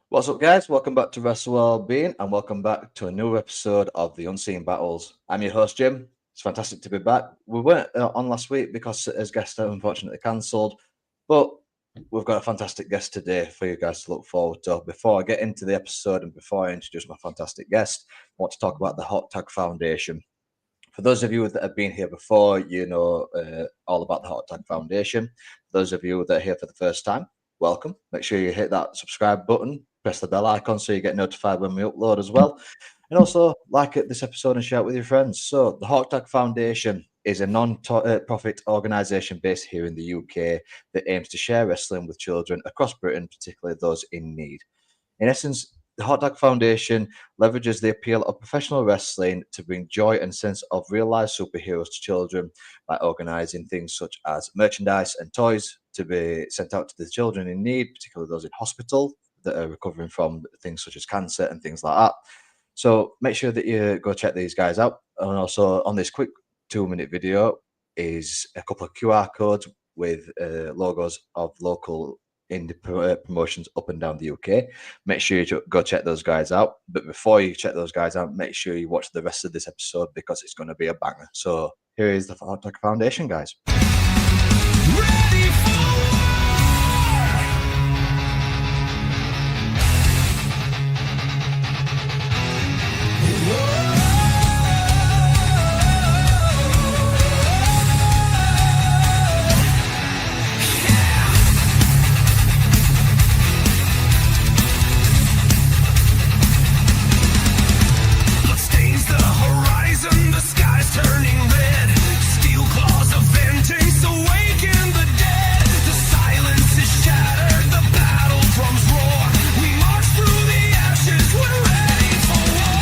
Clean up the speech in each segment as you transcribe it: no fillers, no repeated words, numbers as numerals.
What's up, guys? Welcome back to Wrestle Wellbeing and welcome back to a new episode of The Unseen Battles. I'm your host, Jim. It's fantastic to be back. We weren't on last week because as guests unfortunately cancelled, but we've got a fantastic guest today for you guys to look forward to. Before I get into the episode and before I introduce my fantastic guest, I want to talk about the Hot Tag Foundation. For those of you that have been here before, you know all about the Hot Tag Foundation. For those of you that are here for the first time, welcome. Make sure you hit that subscribe button, press the bell icon so you get notified when we upload as well. And also like this episode and share it with your friends. So the Hot Tag Foundation is a non-profit organisation based here in the UK that aims to share wrestling with children across Britain, particularly those in need. In essence, the Hot Tag Foundation leverages the appeal of professional wrestling to bring joy and sense of real life superheroes to children by organising things such as merchandise and toys to be sent out to the children in need, particularly those in hospital that are recovering from things such as cancer and things like that. So make sure that you go check these guys out. And also on this quick 2-minute video is a couple of QR codes with logos of local indie promotions up and down the UK. Make sure you go check those guys out. But before you check those guys out, make sure you watch the rest of this episode because it's going to be a banger. So here is the Hot Tag Foundation, guys. Ready for turning red, steel claws of vengeance awaken the dead. The silence is shattered, the battle drums roar. We march through the ashes, we're ready for war.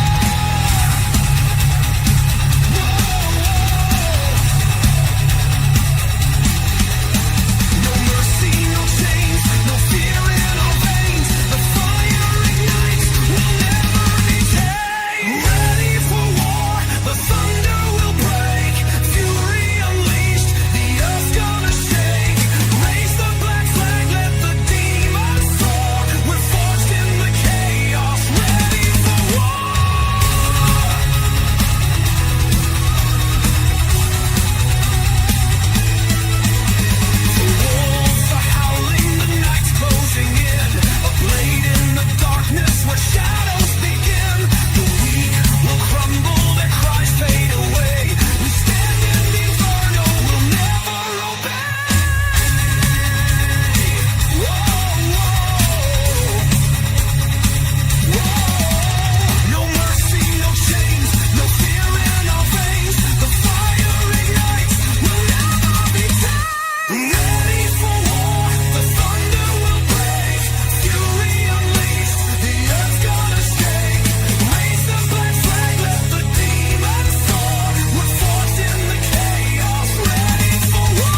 No mercy, no chains, no fear in our veins. The fire ignites, we'll never be tamed. Ready for war, the thunder will break, fury unleashed, the earth's gonna shake. Raise the black flag, let the demons soar. We're forged in the chaos, ready for war. The wolves are howling, the night's closing in. A blade in the darkness where shadows begin. The weak will crumble, their cries fade away. We stand in the inferno, we'll never obey. No mercy, no chains, no fear in our veins. The fire ignites, we'll never be tamed. Ready for war, the thunder will break, fury unleashed, the earth's gonna shake. Raise the black flag, let the demons soar. We're forged in the chaos, ready for war.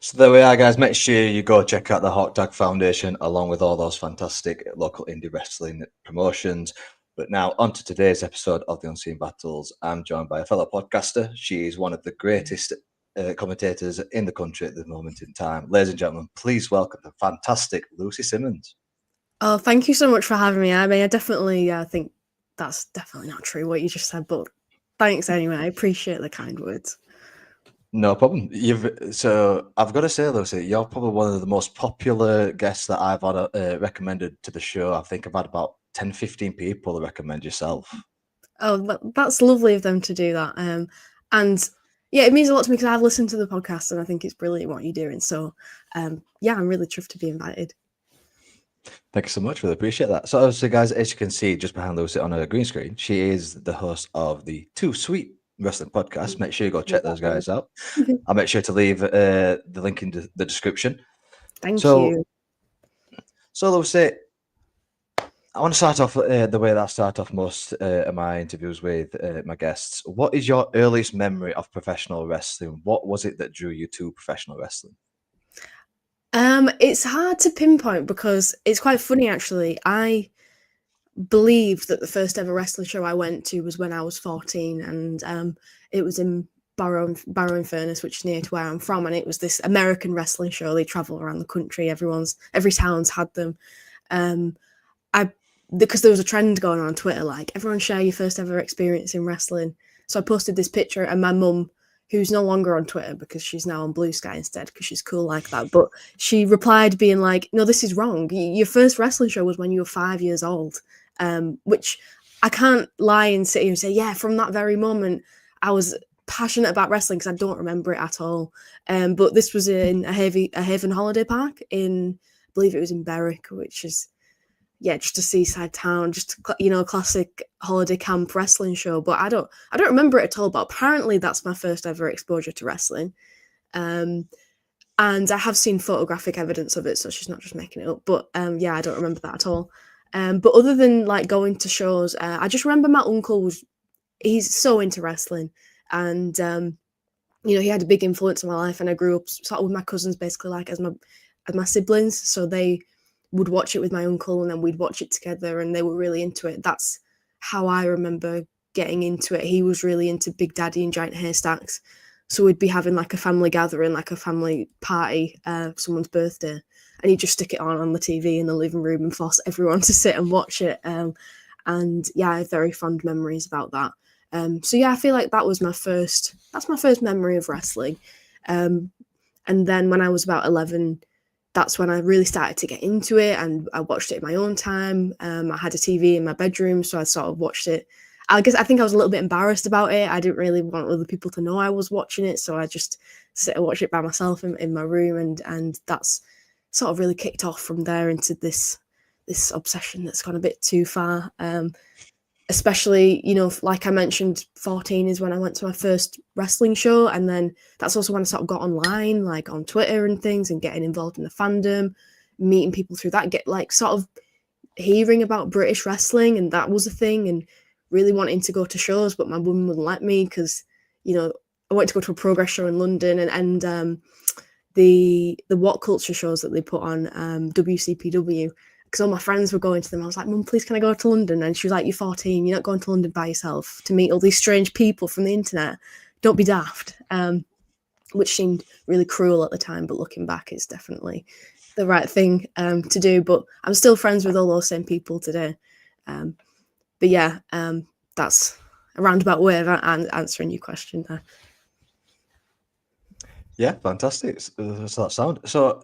So there we are, guys. Make sure you go check out the Hot Tag Foundation along with all those fantastic local indie wrestling promotions. But now on to today's episode of The Unseen Battles. I'm joined by a fellow podcaster. She is one of the greatest commentators in the country at the moment in time. Ladies and gentlemen, please welcome the fantastic Lucy Simmons. Oh, thank you so much for having me. I mean, I definitely think that's definitely not true what you just said, but thanks anyway. I appreciate the kind words. No problem. So I've got to say, Lucy, you're probably one of the most popular guests that I've had recommended to the show. I think I've had about 10, 15 people recommend yourself. Oh, that's lovely of them to do that. And yeah, it means a lot to me because I've listened to the podcast and I think it's brilliant what you're doing. So yeah, I'm really chuffed to be invited. Thank you so much. Really appreciate that. So obviously, guys, as you can see just behind Lucy on her green screen, she is the host of the Too Sweet Wrestling Podcast. Make sure you go check those guys out. I'll make sure to leave the link in the description. Thank you. So Lucy, I want to start off the way that I start off most of my interviews with my guests. What is your earliest memory of professional wrestling? What was it that drew you to professional wrestling? It's hard to pinpoint because it's quite funny actually. I believe that the first ever wrestling show I went to was when I was 14, and it was in Barrow-in-Furness, which is near to where I'm from, and it was this American wrestling show. They travel around the country. Every town's had them. I Because there was a trend going on Twitter, like everyone share your first ever experience in wrestling. So I posted this picture, and my mum, who's no longer on Twitter because she's now on Blue Sky instead because she's cool like that, but she replied being like, "No, this is wrong. Your first wrestling show was when you were 5 years old," which I can't lie and sit here and say, yeah, from that very moment, I was passionate about wrestling because I don't remember it at all. But this was in a Haven holiday park I believe it was in Berwick, which is just a seaside town, just a classic holiday camp wrestling show. But I don't remember it at all. But apparently, that's my first ever exposure to wrestling, and I have seen photographic evidence of it, so she's not just making it up. But I don't remember that at all. But other than like going to shows, I just remember my uncle he's so into wrestling, and he had a big influence on my life, and I grew up sort of with my cousins basically like as my siblings, so they would watch it with my uncle, and then we'd watch it together, and they were really into it. That's how I remember getting into it. He was really into Big Daddy and Giant Haystacks, so we'd be having like a family gathering, like a family party, someone's birthday, and he'd just stick it on the TV in the living room and force everyone to sit and watch it. And yeah, I have very fond memories about that. So yeah, I feel like that's my first memory of wrestling. And then when I was about 11, that's when I really started to get into it, and I watched it in my own time. I had a TV in my bedroom, so I sort of watched it. I think I was a little bit embarrassed about it. I didn't really want other people to know I was watching it, so I just sit and watch it by myself in my room, and that's sort of really kicked off from there into this obsession that's gone a bit too far. Especially, like I mentioned, 14 is when I went to my first wrestling show, and then that's also when I sort of got online, like on Twitter and things, and getting involved in the fandom, meeting people through that, get like sort of hearing about British wrestling, and that was a thing, and really wanting to go to shows, but my mum wouldn't let me because, I went to go to a Progress show in London, and the What Culture shows that they put on WCPW, because all my friends were going to them. I was like, Mum, please can I go to London? And she was like, you're 14, you're not going to London by yourself to meet all these strange people from the internet. Don't be daft. Which seemed really cruel at the time, but looking back, it's definitely the right thing to do. But I'm still friends with all those same people today. But yeah, that's a roundabout way of answering your question there. Yeah, fantastic. So that sound. So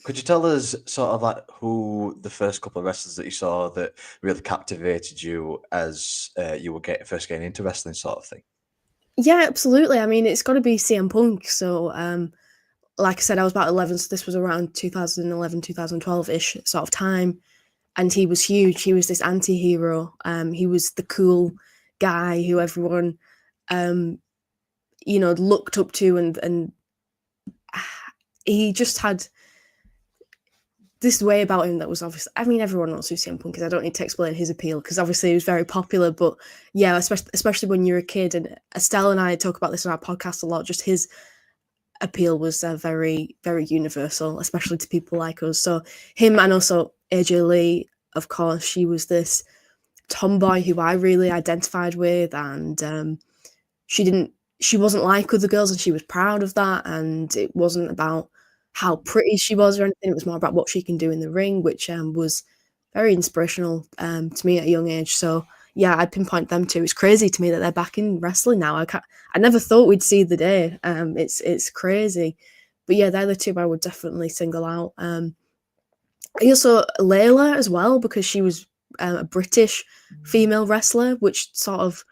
could you tell us sort of like who the first couple of wrestlers that you saw that really captivated you as you were first getting into wrestling sort of thing? Yeah, absolutely. I mean, it's got to be CM Punk. So, like I said, I was about 11, so this was around 2011, 2012-ish sort of time, and he was huge. He was this anti-hero. He was the cool guy who everyone, looked up to, and he just had this way about him that was obviously, I mean, everyone knows who CM Punk is. I don't need to explain his appeal because obviously he was very popular. But yeah, especially when you're a kid, and Estelle and I talk about this on our podcast a lot, just his appeal was very, very universal, especially to people like us. So him, and also AJ Lee, of course, she was this tomboy who I really identified with, and she wasn't like other girls, and she was proud of that. And it wasn't about how pretty she was or anything. It was more about what she can do in the ring, which was very inspirational to me at a young age. So yeah, I'd pinpoint them too. It's crazy to me that they're back in wrestling now. I never thought we'd see the day. It's crazy. But yeah, they're the two I would definitely single out. Also Layla as well, because she was a British female wrestler, which sort of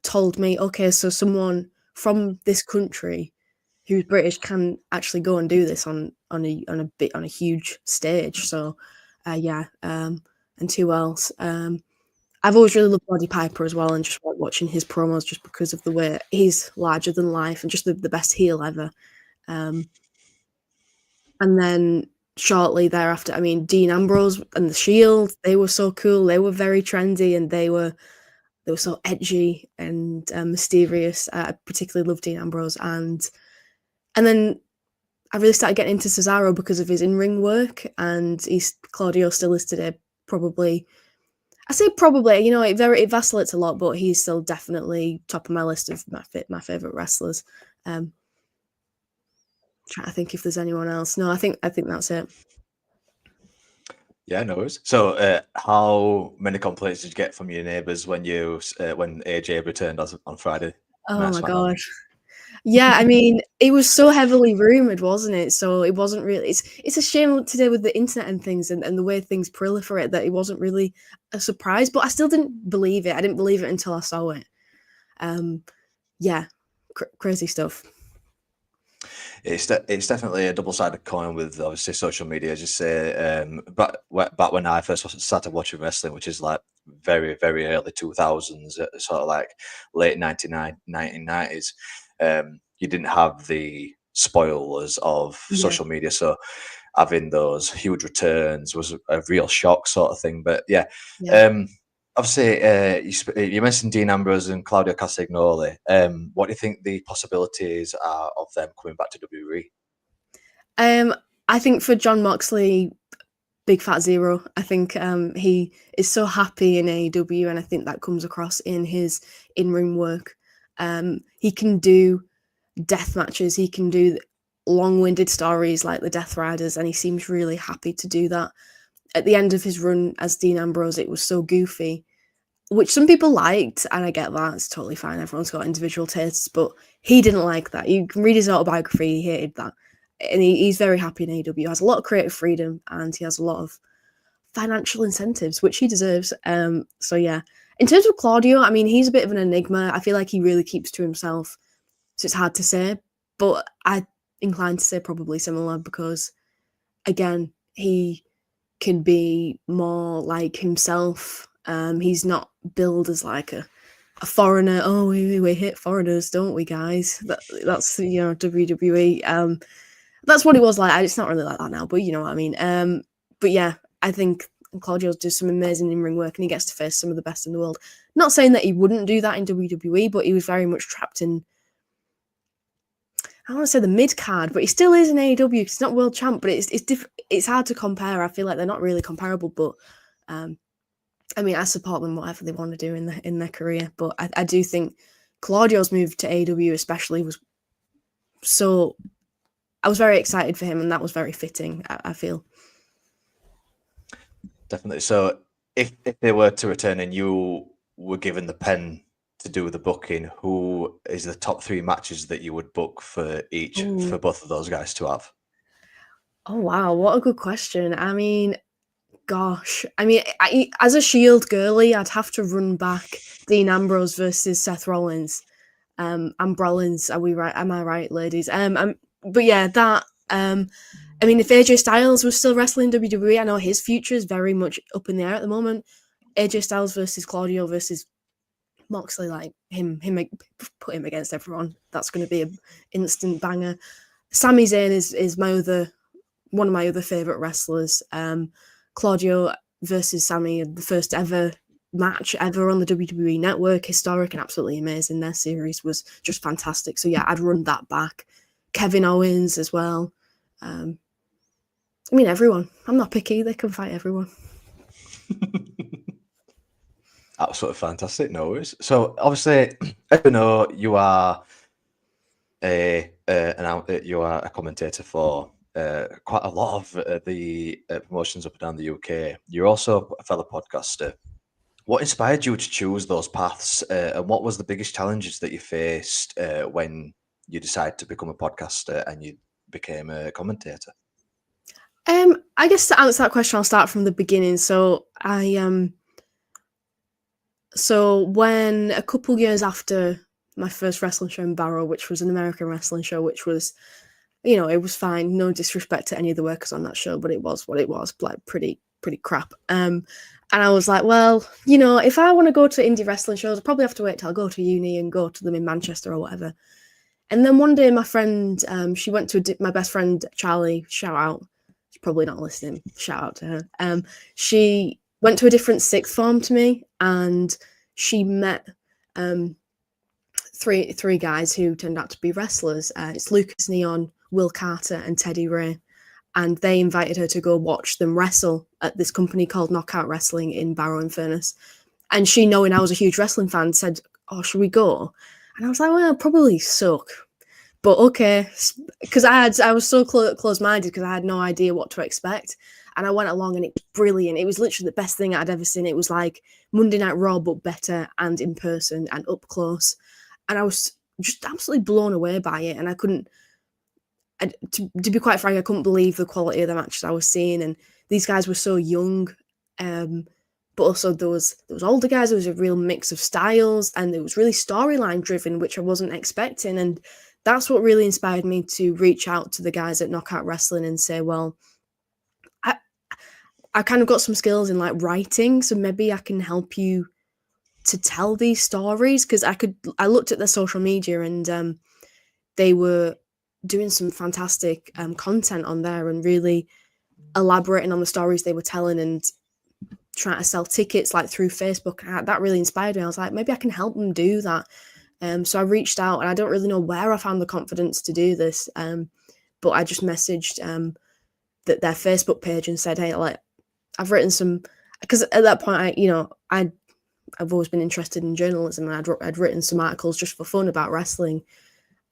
told me, okay, so someone from this country who's British can actually go and do this on a huge stage. So and who else? I've always really loved Roddy Piper as well, and just watching his promos just because of the way he's larger than life and just the best heel ever. And then shortly thereafter, I mean, Dean Ambrose and the Shield, they were so cool. They were very trendy, and they were so edgy and mysterious. I particularly loved Dean Ambrose, and then I really started getting into Cesaro because of his in-ring work, and Claudio still is today probably. I say probably, it vacillates a lot, but he's still definitely top of my list of my favorite wrestlers. Trying to think if there's anyone else. No, I think that's it. Yeah, no worries. So, how many complaints did you get from your neighbours when AJ returned on Friday? Oh my god. Yeah, I mean, it was so heavily rumored, wasn't it? So it wasn't really. It's a shame today with the internet and things and the way things proliferate that it wasn't really a surprise. But I still didn't believe it. I didn't believe it until I saw it. Yeah, crazy stuff. It's definitely a double-sided coin with obviously social media, as you say. Back when I first started watching wrestling, which is like very, very early 2000s, sort of like late 1990s, you didn't have the spoilers of social media. So having those huge returns was a real shock sort of thing. But yeah. Obviously, you mentioned Dean Ambrose and Claudio Castagnoli. What do you think the possibilities are of them coming back to WWE? I think for Jon Moxley, big fat zero. I think he is so happy in AEW, and I think that comes across in his in-ring work. He can do death matches. He can do long-winded stories like the Death Riders, and he seems really happy to do that. At the end of his run as Dean Ambrose, it was so goofy, which some people liked, and I get that. It's totally fine. Everyone's got individual tastes, but he didn't like that. You can read his autobiography. He hated that. And he's very happy in AEW. He has a lot of creative freedom, and he has a lot of financial incentives, which he deserves. So yeah. In terms of Claudio, I mean, he's a bit of an enigma. I feel like he really keeps to himself, so it's hard to say. But I'm inclined to say probably similar because, again, he can be more like himself. He's not billed as like a foreigner. Oh, we hit foreigners, don't we, guys? That's WWE. That's what it was like. It's not really like that now, but you know what I mean. But yeah, I think Claudio does some amazing in-ring work, and he gets to face some of the best in the world. Not saying that he wouldn't do that in WWE, but he was very much trapped in, I don't want to say the mid card, but he still is in AEW. He's not world champ, but it's different. It's hard to compare. I feel like they're not really comparable, but I mean, I support them whatever they want to do in their career. But I do think Claudio's move to AEW especially was so. I was very excited for him, and that was very fitting. I feel. Definitely. So, if they were to return and you were given the pen to do the booking, who is the top 3 matches that you would book for both of those guys to have? Oh wow, what a good question. I mean, gosh, I mean, as a Shield girly, I'd have to run back Dean Ambrose versus Seth Rollins. Rollins, are we right? Am I right, ladies? But yeah, that. I mean, if AJ Styles was still wrestling WWE, I know his future is very much up in the air at the moment. AJ Styles versus Claudio versus Moxley, like put him against everyone. That's going to be an instant banger. Sami Zayn is one of my other favorite wrestlers. Claudio versus Sami, the first ever match ever on the WWE Network, historic and absolutely amazing. Their series was just fantastic. So yeah, I'd run that back. Kevin Owens as well. I mean, everyone. I'm not picky. They can fight everyone. Absolutely fantastic. No worries. So obviously, as you know, you are a commentator for quite a lot of the promotions up and down the UK. You're also a fellow podcaster. What inspired you to choose those paths, and what was the biggest challenges that you faced when you decided to become a podcaster and you became a commentator? I guess to answer that question, I'll start from the beginning. So So when a couple years after my first wrestling show in Barrow, which was an American wrestling show, which was, it was fine. No disrespect to any of the workers on that show, but it was what it was, like pretty crap. And I was like, well, if I want to go to indie wrestling shows, I'll probably have to wait till I go to uni and go to them in Manchester or whatever. And then one day my friend, she went to my best friend, Charlie, shout out. She's probably not listening. Shout out to her. She went to a different sixth form to me, and she met three guys who turned out to be wrestlers. It's Lucas Neon, Will Carter and Teddy Ray, and they invited her to go watch them wrestle at this company called Knockout Wrestling in Barrow-in-Furness. And she, knowing I was a huge wrestling fan, said, "Oh, should we go?" And I was like, "Well, probably suck, but okay," because I was so close-minded because I had no idea what to expect. And I went along and it was brilliant. It was literally the best thing I'd ever seen. It was like Monday Night Raw, but better and in person and up close. And I was just absolutely blown away by it. And I couldn't, to be quite frank, I couldn't believe the quality of the matches I was seeing. And these guys were so young. But also there was older guys. There was a real mix of styles, and it was really storyline driven, which I wasn't expecting. And that's what really inspired me to reach out to the guys at Knockout Wrestling and say, well, I kind of got some skills in like writing, so maybe I can help you to tell these stories, because I looked at their social media and they were doing some fantastic content on there and really elaborating on the stories they were telling and trying to sell tickets like through Facebook. That really inspired me. I was like, maybe I can help them do that. So I reached out, and I don't really know where I found the confidence to do this, but I just messaged their Facebook page and said, hey, like, I've written some, because at that point, I've always been interested in journalism, and I'd written some articles just for fun about wrestling.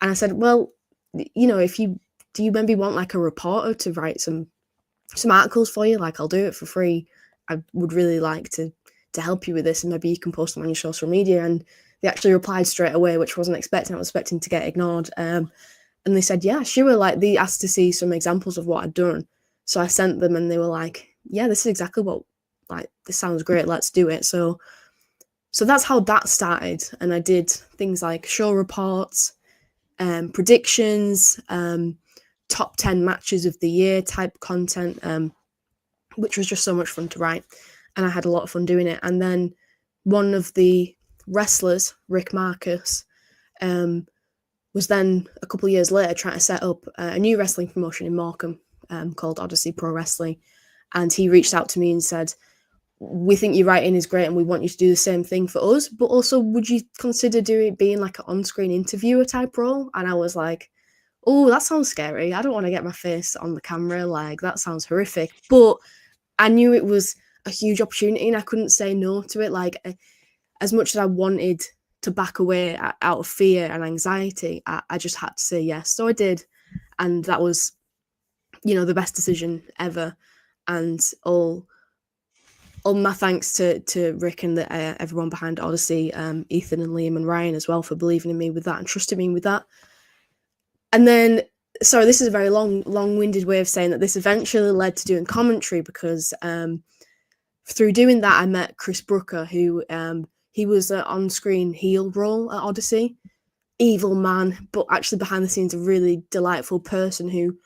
And I said, well, do you maybe want like a reporter to write some articles for you? Like, I'll do it for free. I would really like to help you with this, and maybe you can post them on your social media. And they actually replied straight away, which I wasn't expecting. I was expecting to get ignored. And they said, yeah, sure. Like, they asked to see some examples of what I'd done. So I sent them, and they were like, yeah, this is exactly what, like, this sounds great. Let's do it. So that's how that started. And I did things like show reports, predictions, top 10 matches of the year type content, which was just so much fun to write. And I had a lot of fun doing it. And then one of the wrestlers, Rick Marcus, was then a couple of years later trying to set up a new wrestling promotion in Morecambe called Odyssey Pro Wrestling. And he reached out to me and said, we think your writing is great and we want you to do the same thing for us, but also would you consider being like an on-screen interviewer type role? And I was like, oh, that sounds scary. I don't want to get my face on the camera. Like, that sounds horrific. But I knew it was a huge opportunity and I couldn't say no to it. Like, as much as I wanted to back away out of fear and anxiety, I just had to say yes. So I did. And that was, the best decision ever. And all my thanks to Rick and everyone behind Odyssey, Ethan and Liam and Ryan as well, for believing in me with that and trusting me with that. And then, sorry, this is a very long-winded way of saying that this eventually led to doing commentary, because through doing that, I met Chris Brooker, who he was an on-screen heel role at Odyssey. Evil man, but actually behind the scenes a really delightful person who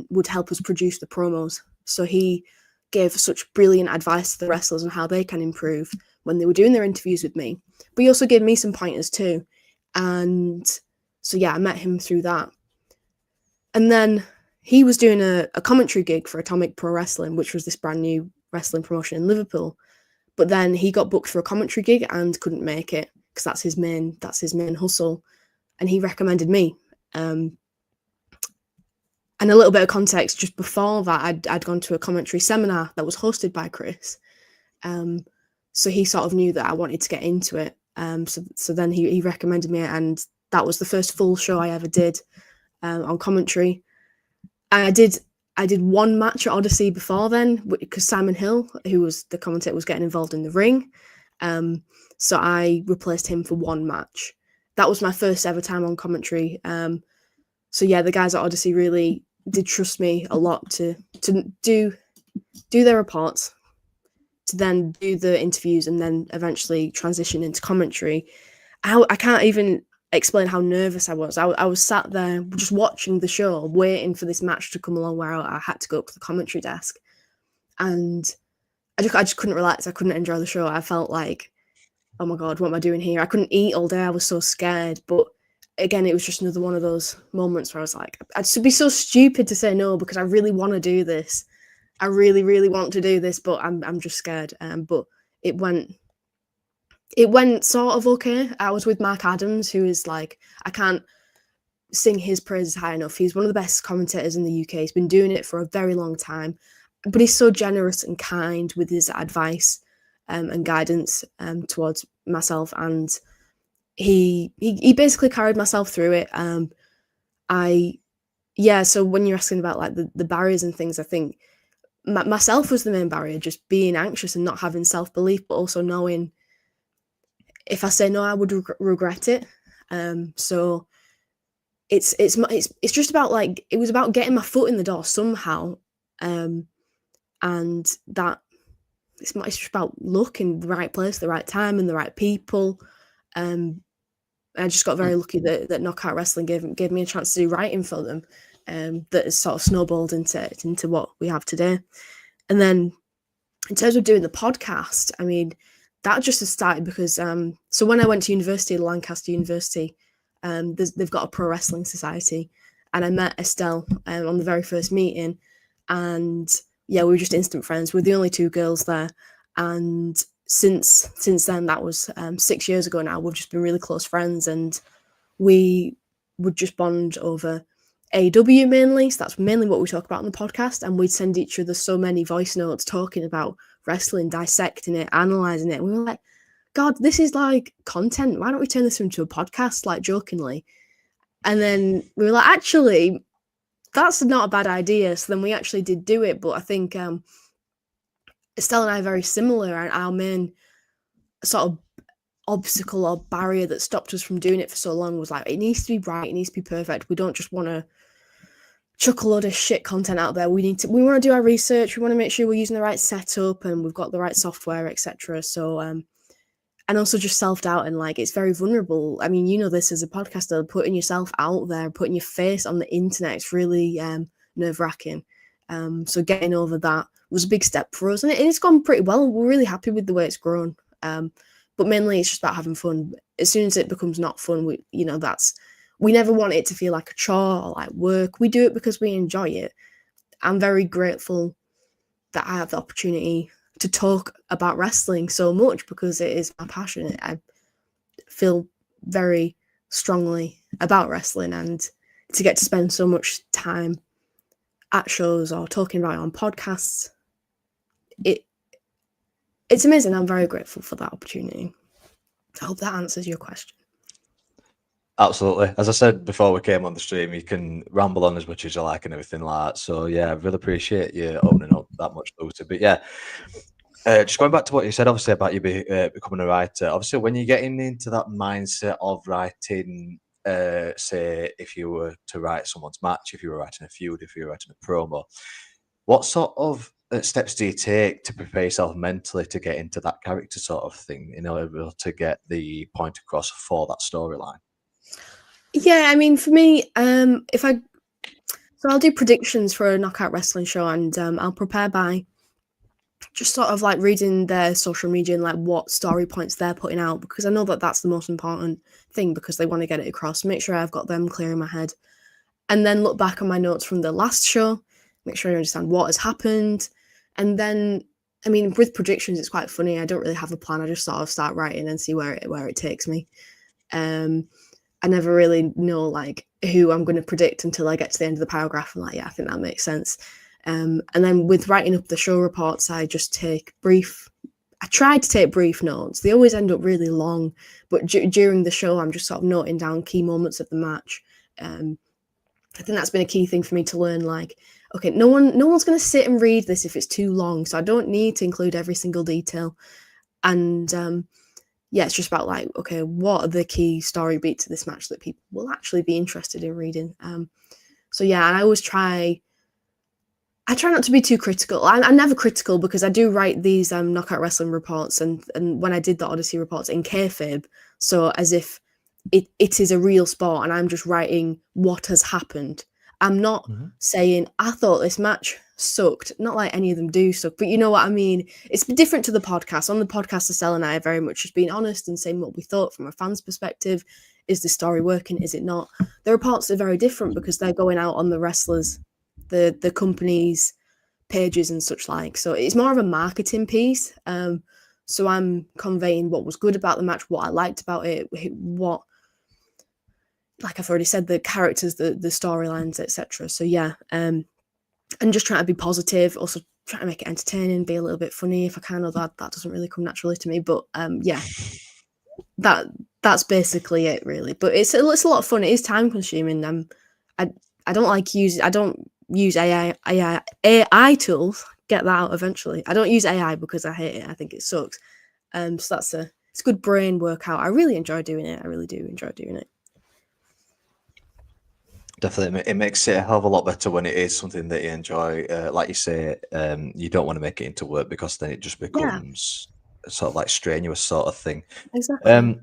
would help us produce the promos. So he gave such brilliant advice to the wrestlers on how they can improve when they were doing their interviews with me. But he also gave me some pointers too. And so, yeah, I met him through that. And then he was doing a commentary gig for Atomic Pro Wrestling, which was this brand new wrestling promotion in Liverpool. But then he got booked for a commentary gig and couldn't make it because that's his main hustle. And he recommended me. And a little bit of context, just before that, I'd gone to a commentary seminar that was hosted by Chris. So he sort of knew that I wanted to get into it. So then he recommended me, and that was the first full show I ever did on commentary. And I did one match at Odyssey before then, because Simon Hill, who was the commentator, was getting involved in the ring. So I replaced him for one match. That was my first ever time on commentary. So yeah, the guys at Odyssey really did trust me a lot to do their reports, to then do the interviews, and then eventually transition into commentary. I can't even explain how nervous I was. I was sat there just watching the show, waiting for this match to come along where I had to go up to the commentary desk. And I just couldn't relax. I couldn't enjoy the show. I felt like, oh my God, what am I doing here? I couldn't eat all day. I was so scared. But again, it was just another one of those moments where I was like, I'd be so stupid to say no, because I really want to do this. I really, really want to do this, but I'm just scared. But it went sort of okay. I was with Mark Adams, who is like, I can't sing his praises high enough. He's one of the best commentators in the UK. He's been doing it for a very long time, but he's so generous and kind with his advice and guidance towards myself, and he basically carried myself through it. So when you're asking about like the barriers and things, I think myself was the main barrier, just being anxious and not having self-belief, but also knowing if I say no, I would regret it. So it's just about like, it was about getting my foot in the door somehow, and that it's just about luck in the right place, the right time, and the right people. I just got very lucky that Knockout Wrestling gave me a chance to do writing for them, that has sort of snowballed into what we have today. And then in terms of doing the podcast, I mean, that just has started because so when I went to university, Lancaster University, they've got a pro wrestling society, and I met Estelle on the very first meeting, and yeah, we were just instant friends. We're the only two girls there, and since then, that was 6 years ago now, we've just been really close friends, and we would just bond over AEW mainly. So that's mainly what we talk about on the podcast, and we'd send each other so many voice notes talking about wrestling, dissecting it, analysing it. And we were like, God, this is like content. Why don't we turn this into a podcast, like jokingly? And then we were like, actually, that's not a bad idea. So then we actually did do it. But I think Estelle and I are very similar, and our main sort of obstacle or barrier that stopped us from doing it for so long was like, it needs to be right, it needs to be perfect. We don't just want to chuck a load of shit content out there. We want to do our research. We want to make sure we're using the right setup and we've got the right software, etc. So and also just self-doubt, and like, it's very vulnerable. I mean, you know this as a podcaster, putting yourself out there, putting your face on the internet, it's really nerve-wracking. So getting over that was a big step for us, and it's gone pretty well. We're really happy with the way it's grown. But mainly it's just about having fun. As soon as it becomes not fun, we never want it to feel like a chore or like work. We do it because we enjoy it. I'm very grateful that I have the opportunity to talk about wrestling so much because it is my passion. I feel very strongly about wrestling, and to get to spend so much time at shows or talking about it on podcasts, it's amazing. I'm very grateful for that opportunity. I hope that answers your question. Absolutely. As I said before we came on the stream, you can ramble on as much as you like and everything like that. So yeah, I really appreciate you opening up that much, Lucy. But yeah, just going back to what you said, obviously, about you becoming a writer. Obviously, when you're getting into that mindset of writing, say, if you were to write someone's match, if you were writing a feud, if you were writing a promo, what sort of steps do you take to prepare yourself mentally to get into that character sort of thing in order to get the point across for that storyline? Yeah, I mean, for me, I'll do predictions for a Knockout Wrestling show, and I'll prepare by just sort of like reading their social media and like what story points they're putting out, because I know that that's the most important thing, because they want to get it across. Make sure I've got them clear in my head, and then look back on my notes from the last show, make sure I understand what has happened. And then, I mean, with predictions, it's quite funny. I don't really have a plan. I just sort of start writing and see where it takes me. I never really know like who I'm going to predict until I get to the end of the paragraph. I'm like, yeah, I think that makes sense. And then with writing up the show reports, I try to take brief notes. They always end up really long, but during the show, I'm just sort of noting down key moments of the match. I think that's been a key thing for me to learn. Like, okay, no one's going to sit and read this if it's too long, so I don't need to include every single detail. And yeah, it's just about like, okay, what are the key story beats of this match that people will actually be interested in reading? So yeah, and I always try not to be too critical. I'm never critical, because I do write these Knockout Wrestling reports, and when I did the Odyssey reports in kayfabe, so as if it is a real sport, and I'm just writing what has happened. I'm not saying, I thought this match sucked. Not like any of them do suck, but you know what I mean? It's different to the podcast. On the podcast, Estelle and I are very much just being honest and saying what we thought from a fan's perspective. Is the story working? Is it not? The reports are very different because they're going out on the wrestlers, the company's pages and such like. So it's more of a marketing piece. So I'm conveying what was good about the match, what I liked about it, what like I've already said, the characters, the storylines, etc. So yeah, and just trying to be positive, also trying to make it entertaining, be a little bit funny if I can, although that doesn't really come naturally to me. But yeah, that's basically it really. But it's a lot of fun. It is time consuming. I don't use AI tools. Get that out eventually. I don't use AI because I hate it. I think it sucks. So it's a good brain workout. I really enjoy doing it. I really do enjoy doing it. Definitely, it makes it a hell of a lot better when it is something that you enjoy. Like you say, you don't want to make it into work because then it just becomes sort of like strenuous sort of thing. Exactly.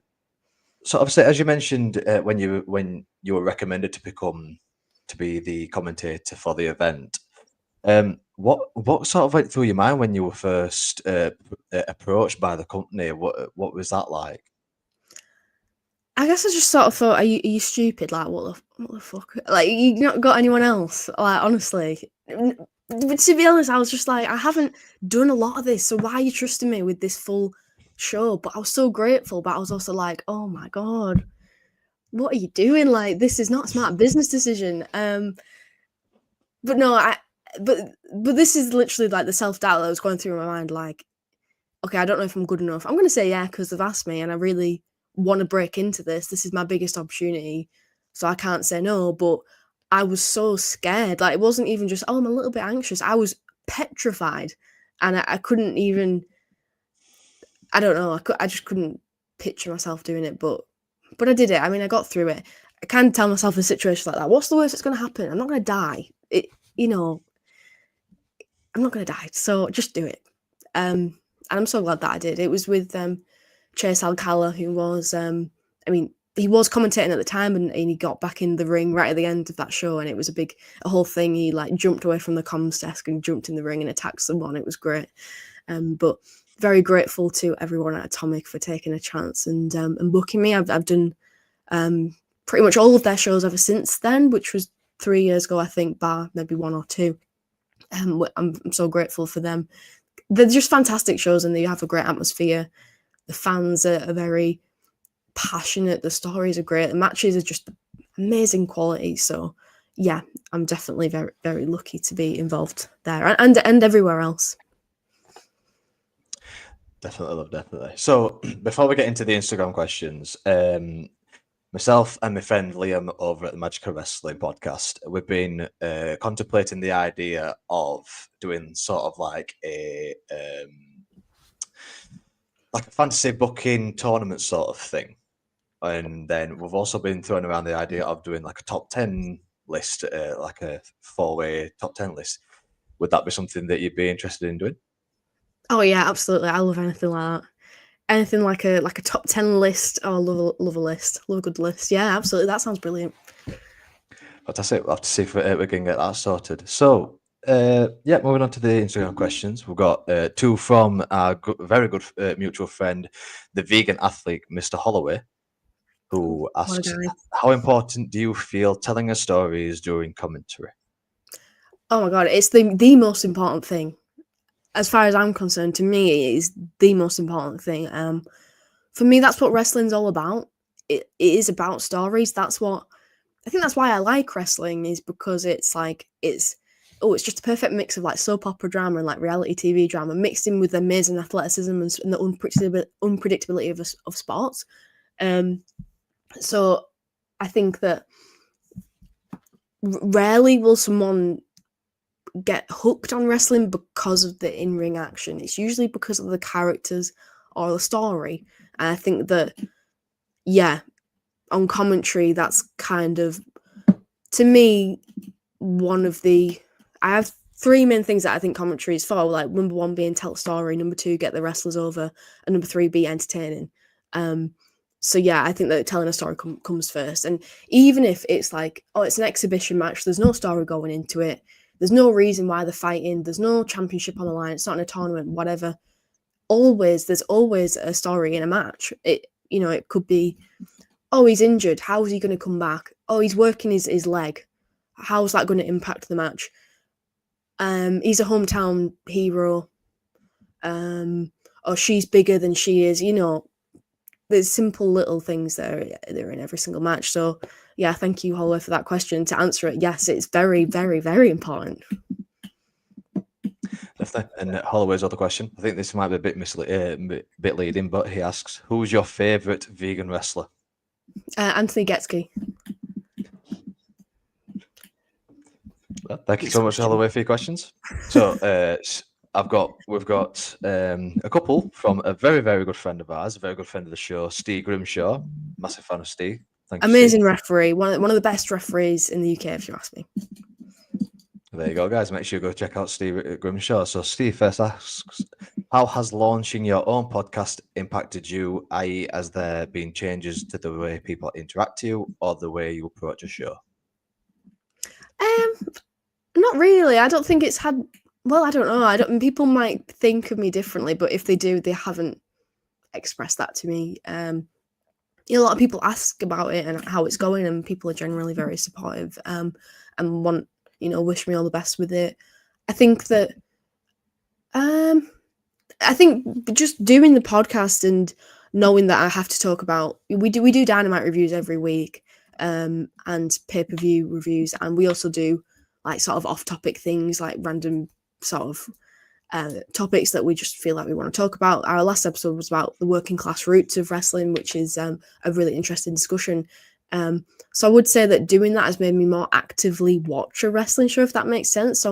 So obviously, as you mentioned, when you were recommended to be the commentator for the event, what sort of went through your mind when you were first approached by the company? What was that like? I guess I just sort of thought, are you stupid? Like, what the fuck? Like, you not got anyone else? Like, honestly. But to be honest, I was just like, I haven't done a lot of this, so why are you trusting me with this full show? But I was so grateful, but I was also like, oh my God, what are you doing? Like, this is not a smart business decision. But no, but this is literally like the self-doubt that was going through my mind, like, okay, I don't know if I'm good enough. I'm gonna say yeah, because they've asked me and I really want to break into this. This is my biggest opportunity. So I can't say no. But I was so scared. Like it wasn't even just, oh, I'm a little bit anxious. I was petrified. And I couldn't even, I don't know, I just couldn't picture myself doing it. But I did it. I mean, I got through it. I can tell myself in a situation like that, what's the worst that's gonna happen? I'm not gonna die. You know, I'm not gonna die. So just do it. And I'm so glad that I did. It was with Chase Alcala, who was, I mean, he was commentating at the time, and he got back in the ring right at the end of that show, and it was a whole thing. He like jumped away from the comms desk and jumped in the ring and attacked someone. It was great. But very grateful to everyone at Atomic for taking a chance and booking me. I've done pretty much all of their shows ever since then, which was 3 years ago, I think, bar maybe one or two. I'm so grateful for them. They're just fantastic shows, and they have a great atmosphere. The fans are very passionate. The stories are great. The matches are just amazing quality. So yeah, I'm definitely very, very lucky to be involved there and everywhere else. Definitely, love, definitely. So before we get into the Instagram questions, myself and my friend Liam over at the Magical Wrestling podcast, we've been contemplating the idea of doing sort of like a fantasy booking tournament sort of thing. And then we've also been throwing around the idea of doing like a top 10 list, like a 4-way top 10 list. Would that be something that you'd be interested in doing? Oh yeah, absolutely. I love anything like that. Anything like a top 10 list. Oh, love a list. Love a good list. Yeah, absolutely. That sounds brilliant. Fantastic. We'll have to see if we can get that sorted. So, yeah, moving on to the Instagram questions. We've got two from our very good mutual friend, the vegan athlete, Mr. Holloway, who asks, how important do you feel telling a story is during commentary? Oh my God, it's the most important thing. As far as I'm concerned, to me, it is the most important thing. For me, that's what wrestling's all about. It is about stories. I think that's why I like wrestling, is because it's like it's just a perfect mix of like soap opera drama and like reality TV drama mixed in with amazing athleticism and the unpredictability of sports. So I think that rarely will someone get hooked on wrestling because of the in-ring action. It's usually because of the characters or the story. And I think that, yeah, on commentary, that's kind of, to me, one of the, I have three main things that I think commentary is for, like number one being tell a story, number two, get the wrestlers over, and number three, be entertaining. So yeah, I think that telling a story comes first. And even if it's like, oh, it's an exhibition match, there's no story going into it, there's no reason why they're fighting, there's no championship on the line, it's not in a tournament, whatever. There's always a story in a match. It could be, oh, he's injured, how is he going to come back? Oh, he's working his leg. How's that going to impact the match? He's a hometown hero. Or she's bigger than she is, there's simple little things that are in every single match. So yeah, thank you, Holloway, for that question. To answer it, yes, it's very, very, very important. Definitely. And Holloway's other question, I think this might be a bit leading, but he asks, who's your favourite vegan wrestler? Anthony Getzky. Well, thank you so much, Holloway, for your questions. So we've got a couple from a very, very good friend of ours, a very good friend of the show, Steve Grimshaw. Massive fan of Steve. Thank you, Amazing Steve. referee, one of the best referees in the UK, if you ask me. There you go, guys. Make sure you go check out Steve Grimshaw. So Steve first asks, how has launching your own podcast impacted you, i.e. has there been changes to the way people interact with you or the way you approach a show? Not really. I don't think it's had, well, I don't know. People might think of me differently, but if they do, they haven't expressed that to me. A lot of people ask about it and how it's going, and people are generally very supportive and want, wish me all the best with it. I think that just doing the podcast and knowing that I have to talk about, we do Dynamite reviews every week, and pay-per-view reviews, and we also do like sort of off-topic things, like random sort of topics that we just feel like we want to talk about. Our last episode was about the working class roots of wrestling, which is a really interesting discussion. So I would say that doing that has made me more actively watch a wrestling show, if that makes sense. So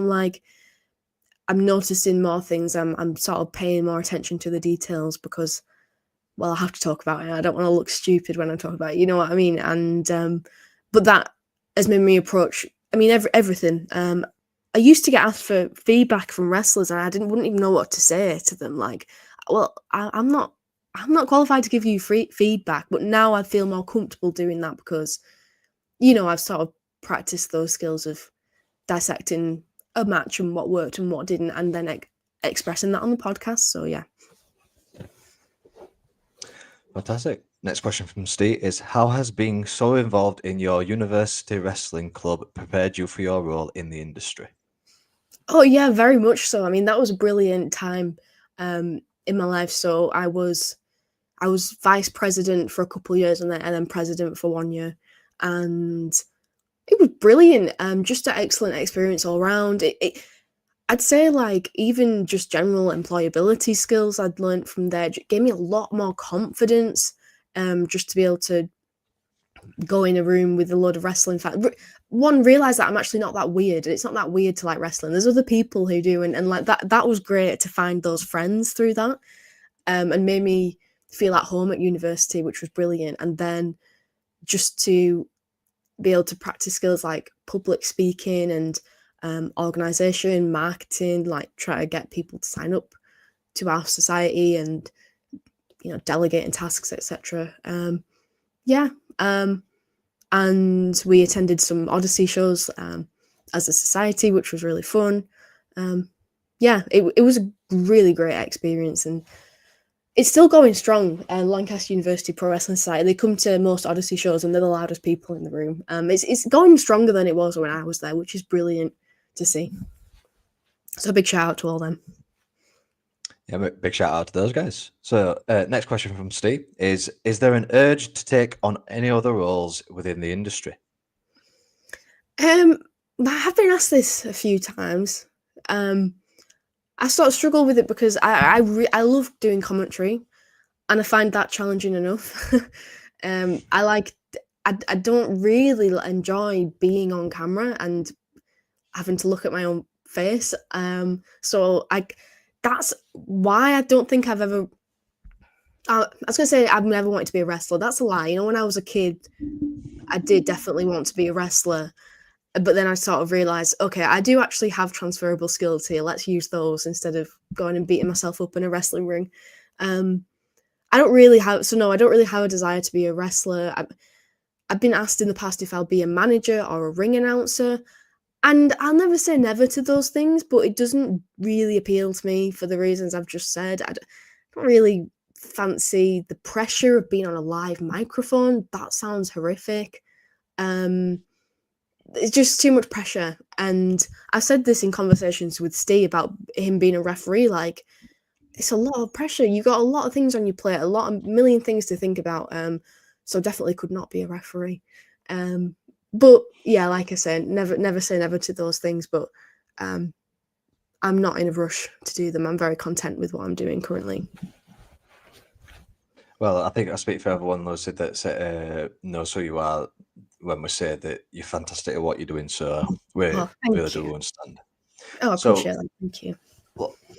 I'm noticing more things. I'm sort of paying more attention to the details because, well, I have to talk about it. I don't want to look stupid when I'm talking about it. You know what I mean? And but that has made me approach, everything. I used to get asked for feedback from wrestlers, and I wouldn't even know what to say to them. Like, well, I'm not qualified to give you free feedback, but now I feel more comfortable doing that because, I've sort of practiced those skills of dissecting a match and what worked and what didn't, and then expressing that on the podcast. So yeah. Fantastic. Next question from Steve is, how has being so involved in your university wrestling club prepared you for your role in the industry? Oh yeah, very much so. That was a brilliant time in my life. So I was vice president for a couple of years and then president for 1 year, and it was brilliant. Just an excellent experience all around. I'd say, like, even just general employability skills I'd learned from there gave me a lot more confidence. Just to be able to go in a room with a load of wrestling fans. One, realize that I'm actually not that weird. It's not that weird to like wrestling. There's other people who do, and like that was great to find those friends through that, and made me feel at home at university, which was brilliant. And then just to be able to practice skills like public speaking and organization, marketing, like try to get people to sign up to our society and delegating tasks, etc. And we attended some Odyssey shows as a society, which was really fun. It was a really great experience, and it's still going strong. Lancaster University Pro Wrestling Society, they come to most Odyssey shows and they're the loudest people in the room. It's going stronger than it was when I was there, which is brilliant to see. So a big shout out to all them. Yeah, big shout out to those guys. So next question from Steve is there an urge to take on any other roles within the industry? I have been asked this a few times. I sort of struggle with it because I love doing commentary, and I find that challenging enough. I don't really enjoy being on camera and having to look at my own face. So that's why I don't think I've ever. I was gonna say I've never wanted to be a wrestler. That's a lie. When I was a kid, I did definitely want to be a wrestler. But then I sort of realised, okay, I do actually have transferable skills here. Let's use those instead of going and beating myself up in a wrestling ring. I don't really have a desire to be a wrestler. I've been asked in the past if I'll be a manager or a ring announcer, and I'll never say never to those things, but it doesn't really appeal to me for the reasons I've just said. I don't really fancy the pressure of being on a live microphone. That sounds horrific. It's just too much pressure. And I said this in conversations with Steve about him being a referee. Like, it's a lot of pressure. You got a lot of things on your plate, a million things to think about. So definitely could not be a referee. But yeah, like I said, never say never to those things. But I'm not in a rush to do them. I'm very content with what I'm doing currently. Well, I think I speak for everyone, Lucy, that knows who you are when we say that you're fantastic at what you're doing. So we Oh, really thank do you. understand. Oh, I So appreciate that. Thank you.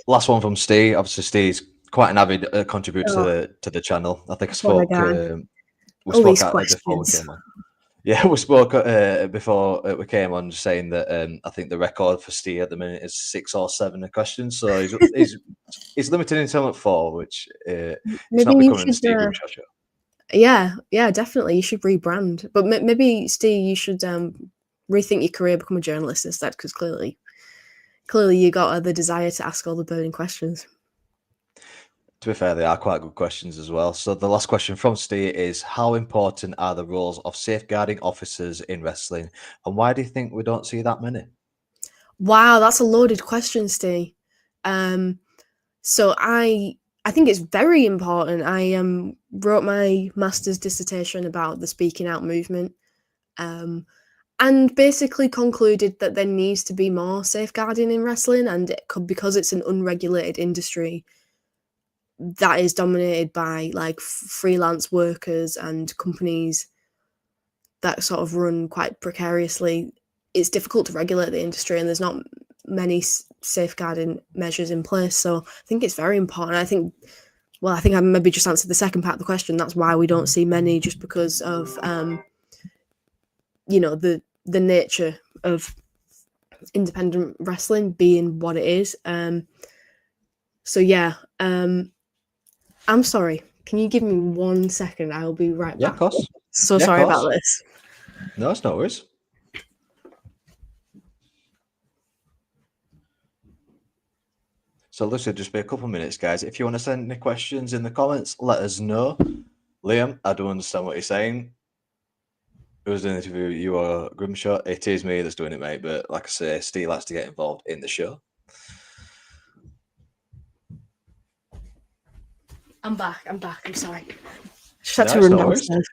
last one from Steve. Obviously, Steve's quite an avid contributor Oh, to the channel. I think what a guy. we All spoke these before we questions. came on. Yeah, we spoke before we came on, saying that I think the record for Steve at the minute is 6 or 7 questions. So he's limited until at 4, which it's Maybe not you becoming the should. Steve Grimshaw show. Yeah, definitely. You should rebrand. But maybe, Steve, you should rethink your career, become a journalist instead, because clearly you got the desire to ask all the burning questions. To be fair, they are quite good questions as well. So the last question from Steve is: how important are the roles of safeguarding officers in wrestling, and why do you think we don't see that many? Wow, that's a loaded question, Steve. So I think it's very important. I wrote my master's dissertation about the speaking out movement, and basically concluded that there needs to be more safeguarding in wrestling, and because it's an unregulated industry that is dominated by like freelance workers and companies that sort of run quite precariously. It's difficult to regulate the industry, and there's not many safeguarding measures in place. So I think it's very important. I think I maybe just answered the second part of the question. That's why we don't see many, just because of the nature of independent wrestling being what it is. So yeah, I'm sorry. Can you give me 1 second? I'll be right back. Yeah, of course. So Yeah, of sorry course. about this. No, it's no worries. So Lucy, just be a couple of minutes, guys. If you want to send any questions in the comments, let us know. Liam, I do understand what you're saying. Who's doing the interview? You or Grimshaw? It is me that's doing it, mate. But like I say, Steve likes to get involved in the show. I'm back. I'm sorry. Just had to run downstairs.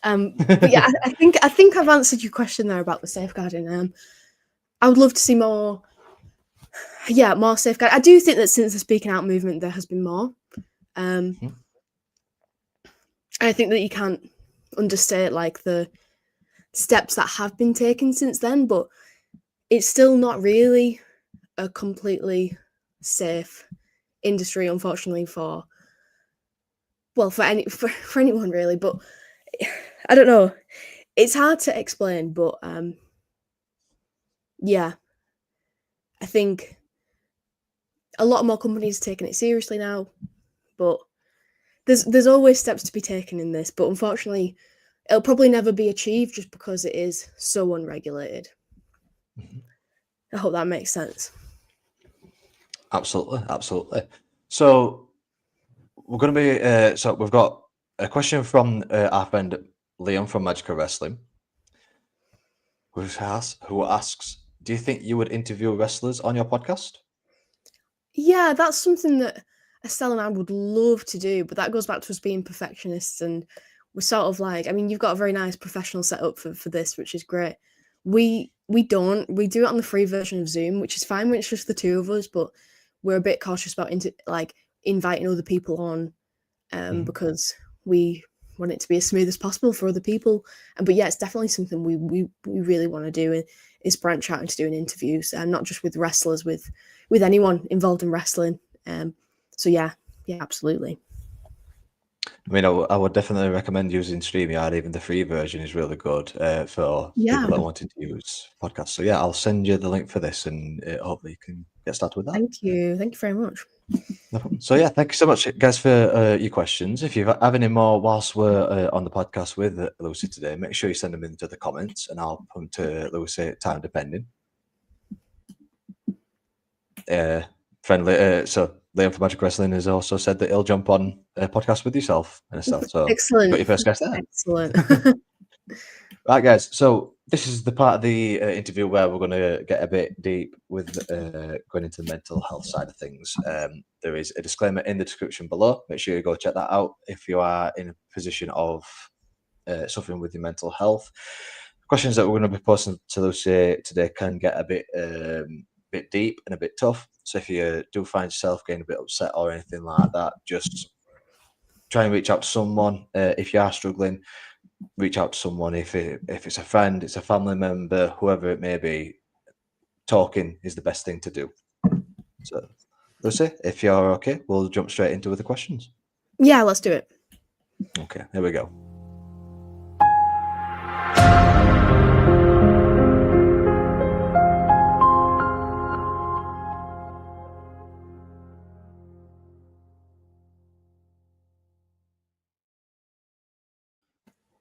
But yeah, I think I've answered your question there about the safeguarding. I would love to see more. Yeah, more safeguard. I do think that since the speaking out movement, there has been more. I think that you can't understate like the steps that have been taken since then, but it's still not really a completely safe industry, unfortunately, for anyone really. But I don't know. It's hard to explain, but yeah, I think a lot more companies are taking it seriously now, but there's always steps to be taken in this. But unfortunately, it'll probably never be achieved just because it is so unregulated. I hope that makes sense. Absolutely. So we're going to be. So we've got a question from our friend Liam from Magical Wrestling, who asks, "Do you think you would interview wrestlers on your podcast?" Yeah, that's something that Estelle and I would love to do, but that goes back to us being perfectionists, and we're sort of like, I mean, you've got a very nice professional setup for this, which is great. We do it on the free version of Zoom, which is fine when it's just the two of us, but we're a bit cautious about inviting other people on, because we want it to be as smooth as possible for other people. But yeah, it's definitely something we really want to do, is branch out into doing interviews, and not just with wrestlers, with anyone involved in wrestling. So yeah, absolutely. I mean, I would definitely recommend using StreamYard. Even the free version is really good for people that are wanting to use podcasts. So yeah, I'll send you the link for this, and hopefully you can get started with that. Thank you very much. No problem. So yeah, thank you so much, guys, for your questions. If you have any more whilst we're on the podcast with Lucy today, make sure you send them into the comments, and I'll put them to Lucy, time depending. Friendly. So Liam from Magic Wrestling has also said that he'll jump on a podcast with yourself and stuff. So excellent. you got your first guest there. Excellent. Right, guys. So This is the part of the interview where we're going to get a bit deep with going into the mental health side of things. There is a disclaimer in the description below. Make sure you go check that out if you are in a position of suffering with your mental health. Questions that we're going to be posting to Lucy today can get a bit deep and a bit tough. So if you do find yourself getting a bit upset or anything like that, just try and reach out to someone. If you are struggling, reach out to someone. If it's a friend, it's a family member, whoever it may be, talking is the best thing to do. So, Lucy, if you're okay, we'll jump straight into the questions. Yeah, let's do it. Okay, here we go.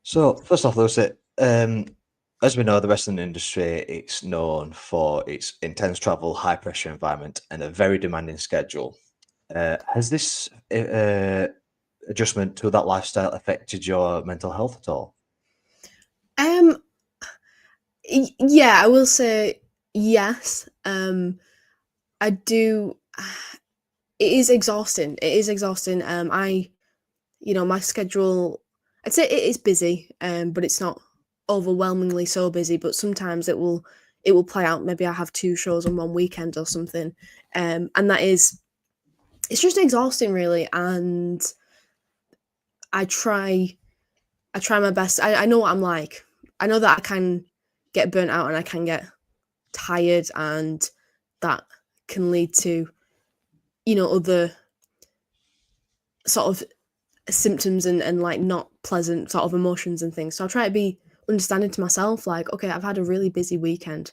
So, first off, Lucy, as we know, the wrestling industry, it's known for its intense travel, high pressure environment, and a very demanding schedule. Has this adjustment to that lifestyle affected your mental health at all? Yeah, I will say yes. I do. It is exhausting. It is exhausting. My schedule, I'd say it is busy, but it's not overwhelmingly so busy. But sometimes it will play out. Maybe I have 2 shows on one weekend or something, and it's just exhausting, really. And I try my best. I know what I'm like. I know that I can get burnt out and I can get tired, and that can lead to, other sort of symptoms and like not pleasant sort of emotions and things. So I try to be understanding to myself, like, okay, I've had a really busy weekend.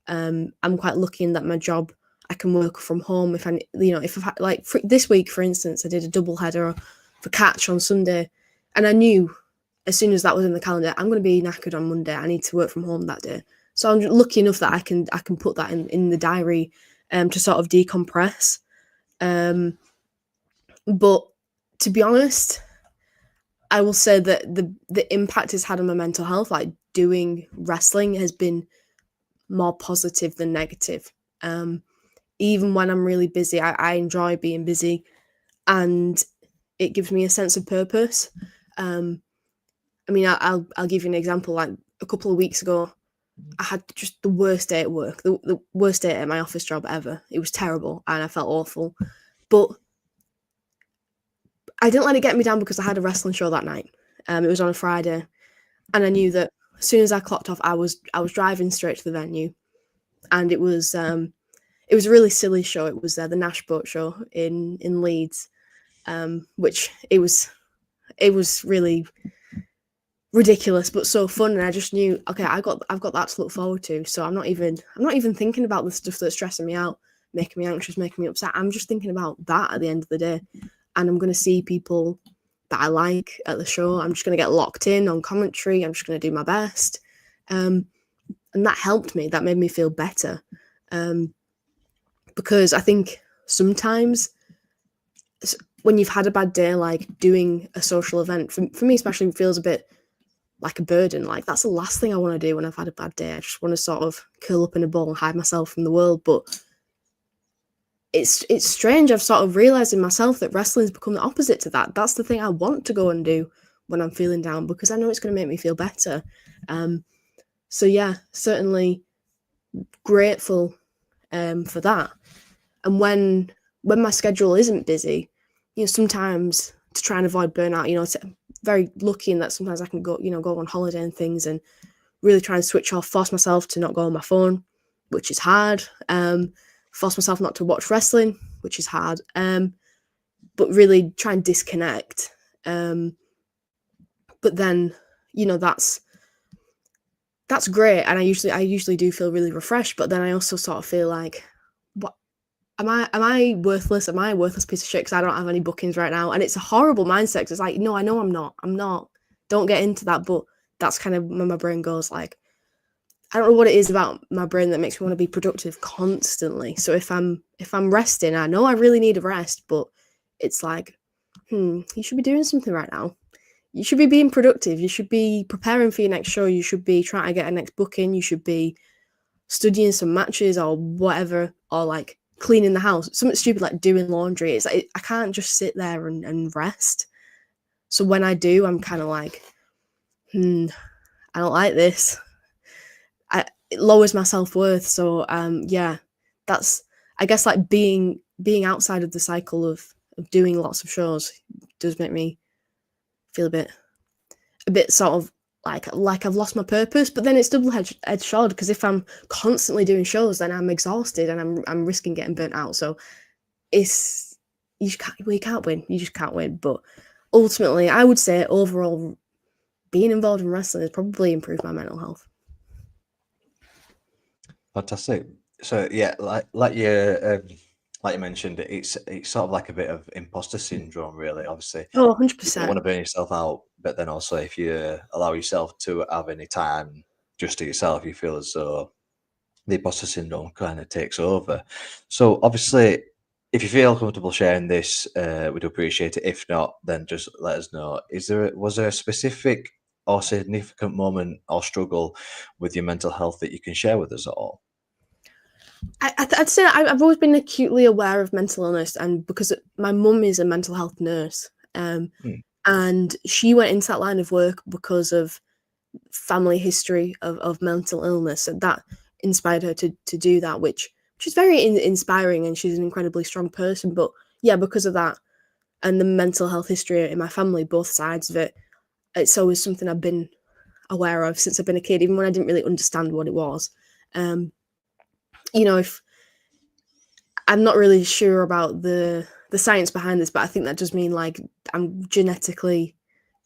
I'm quite lucky in that my job, I can work from home if if I've had, like, this week, for instance, I did a double header for Catch on Sunday, and I knew as soon as that was in the calendar, I'm going to be knackered on Monday. I need to work from home that day. So I'm lucky enough that I can put that in the diary to sort of decompress. But to be honest, I will say that the impact it's had on my mental health, like doing wrestling, has been more positive than negative. Even when I'm really busy, I enjoy being busy, and it gives me a sense of purpose. I mean, I'll give you an example. Like a couple of weeks ago, I had just the worst day at work, the worst day at my office job ever. It was terrible, and I felt awful. But I didn't let it get me down because I had a wrestling show that night. It was on a Friday, and I knew that as soon as I clocked off, I was driving straight to the venue, and it was a really silly show. It was the Nash Boat Show in Leeds, which it was really ridiculous but so fun, and I just knew, okay, I've got that to look forward to. So I'm not even thinking about the stuff that's stressing me out, making me anxious, making me upset. I'm just thinking about that at the end of the day, and I'm going to see people that I like at the show. I'm just going to get locked in on commentary. I'm just going to do my best, and that helped me. That made me feel better, because I think sometimes when you've had a bad day, like doing a social event, for me especially, feels a bit like a burden. Like, that's the last thing I want to do when I've had a bad day. I just want to sort of curl up in a ball and hide myself from the world. But it's strange. I've sort of realized in myself that wrestling's become the opposite to that. That's the thing I want to go and do when I'm feeling down, because I know it's going to make me feel better. So yeah, certainly grateful for that. And when my schedule isn't busy, sometimes to try and avoid burnout, it's very lucky in that sometimes I can go on holiday and things, and really try and switch off, force myself to not go on my phone, which is hard. Force myself not to watch wrestling, which is hard. But really try and disconnect. But then, that's great, and I usually do feel really refreshed. But then I also sort of feel like, what am I worthless? Am I a worthless piece of shit because I don't have any bookings right now? And it's a horrible mindset, because it's like, no, I know I'm not. Don't get into that. But that's kind of where my brain goes. Like, I don't know what it is about my brain that makes me want to be productive constantly. So if I'm resting, I know I really need a rest, but it's like, you should be doing something right now. you should be being productive. You should be preparing for your next show. You should be trying to get a next booking. You should be studying some matches or whatever, or like cleaning the house. Something stupid like doing laundry. It's like I can't just sit there and rest. So when I do, I'm kind of like, I don't like this. It lowers my self-worth. So yeah, that's, I guess, like being outside of the cycle of doing lots of shows does make me feel a bit sort of like I've lost my purpose. But then it's double-edged sword, because if I'm constantly doing shows, then I'm exhausted and I'm risking getting burnt out. So it's, you can't win. You just can't win. But ultimately, I would say overall, being involved in wrestling has probably improved my mental health. Fantastic. So yeah, like you mentioned, it's sort of like a bit of imposter syndrome, really. Obviously, Oh, you don't 100%. want to burn yourself out, but then also if you allow yourself to have any time just to yourself, you feel as though the imposter syndrome kind of takes over. So obviously, if you feel comfortable sharing this, we do appreciate it. If not, then just let us know. Was there a specific or significant moment or struggle with your mental health that you can share with us at all? I'd say I've always been acutely aware of mental illness, and because my mum is a mental health nurse, and she went into that line of work because of family history of mental illness, and that inspired her to do that, which is very inspiring, and she's an incredibly strong person. But yeah, because of that and the mental health history in my family, both sides of it, it's always something I've been aware of since I've been a kid, even when I didn't really understand what it was. If I'm not really sure about the science behind this, but I think that does mean like I'm genetically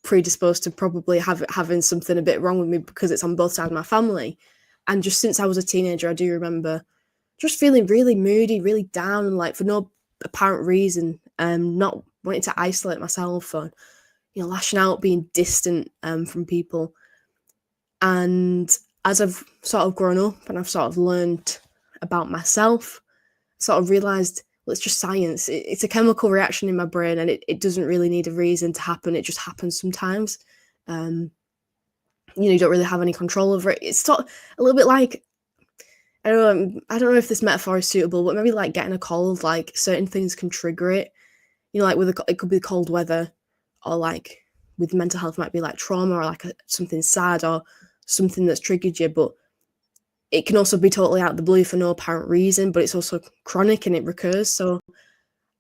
predisposed to probably having something a bit wrong with me, because it's on both sides of my family. And just since I was a teenager, I do remember just feeling really moody, really down, and like for no apparent reason, not wanting to isolate myself, or lashing out, being distant from people. And as I've sort of grown up and I've sort of learned about myself, sort of realized, well, it's just science. It's a chemical reaction in my brain, and it doesn't really need a reason to happen. It just happens sometimes. You don't really have any control over it. It's sort of a little bit like, I don't know if this metaphor is suitable, but maybe like getting a cold, like certain things can trigger it. Like it could be cold weather, or like with mental health might be like trauma, or like something sad, or something that's triggered you. But it can also be totally out of the blue for no apparent reason, but it's also chronic and it recurs. So,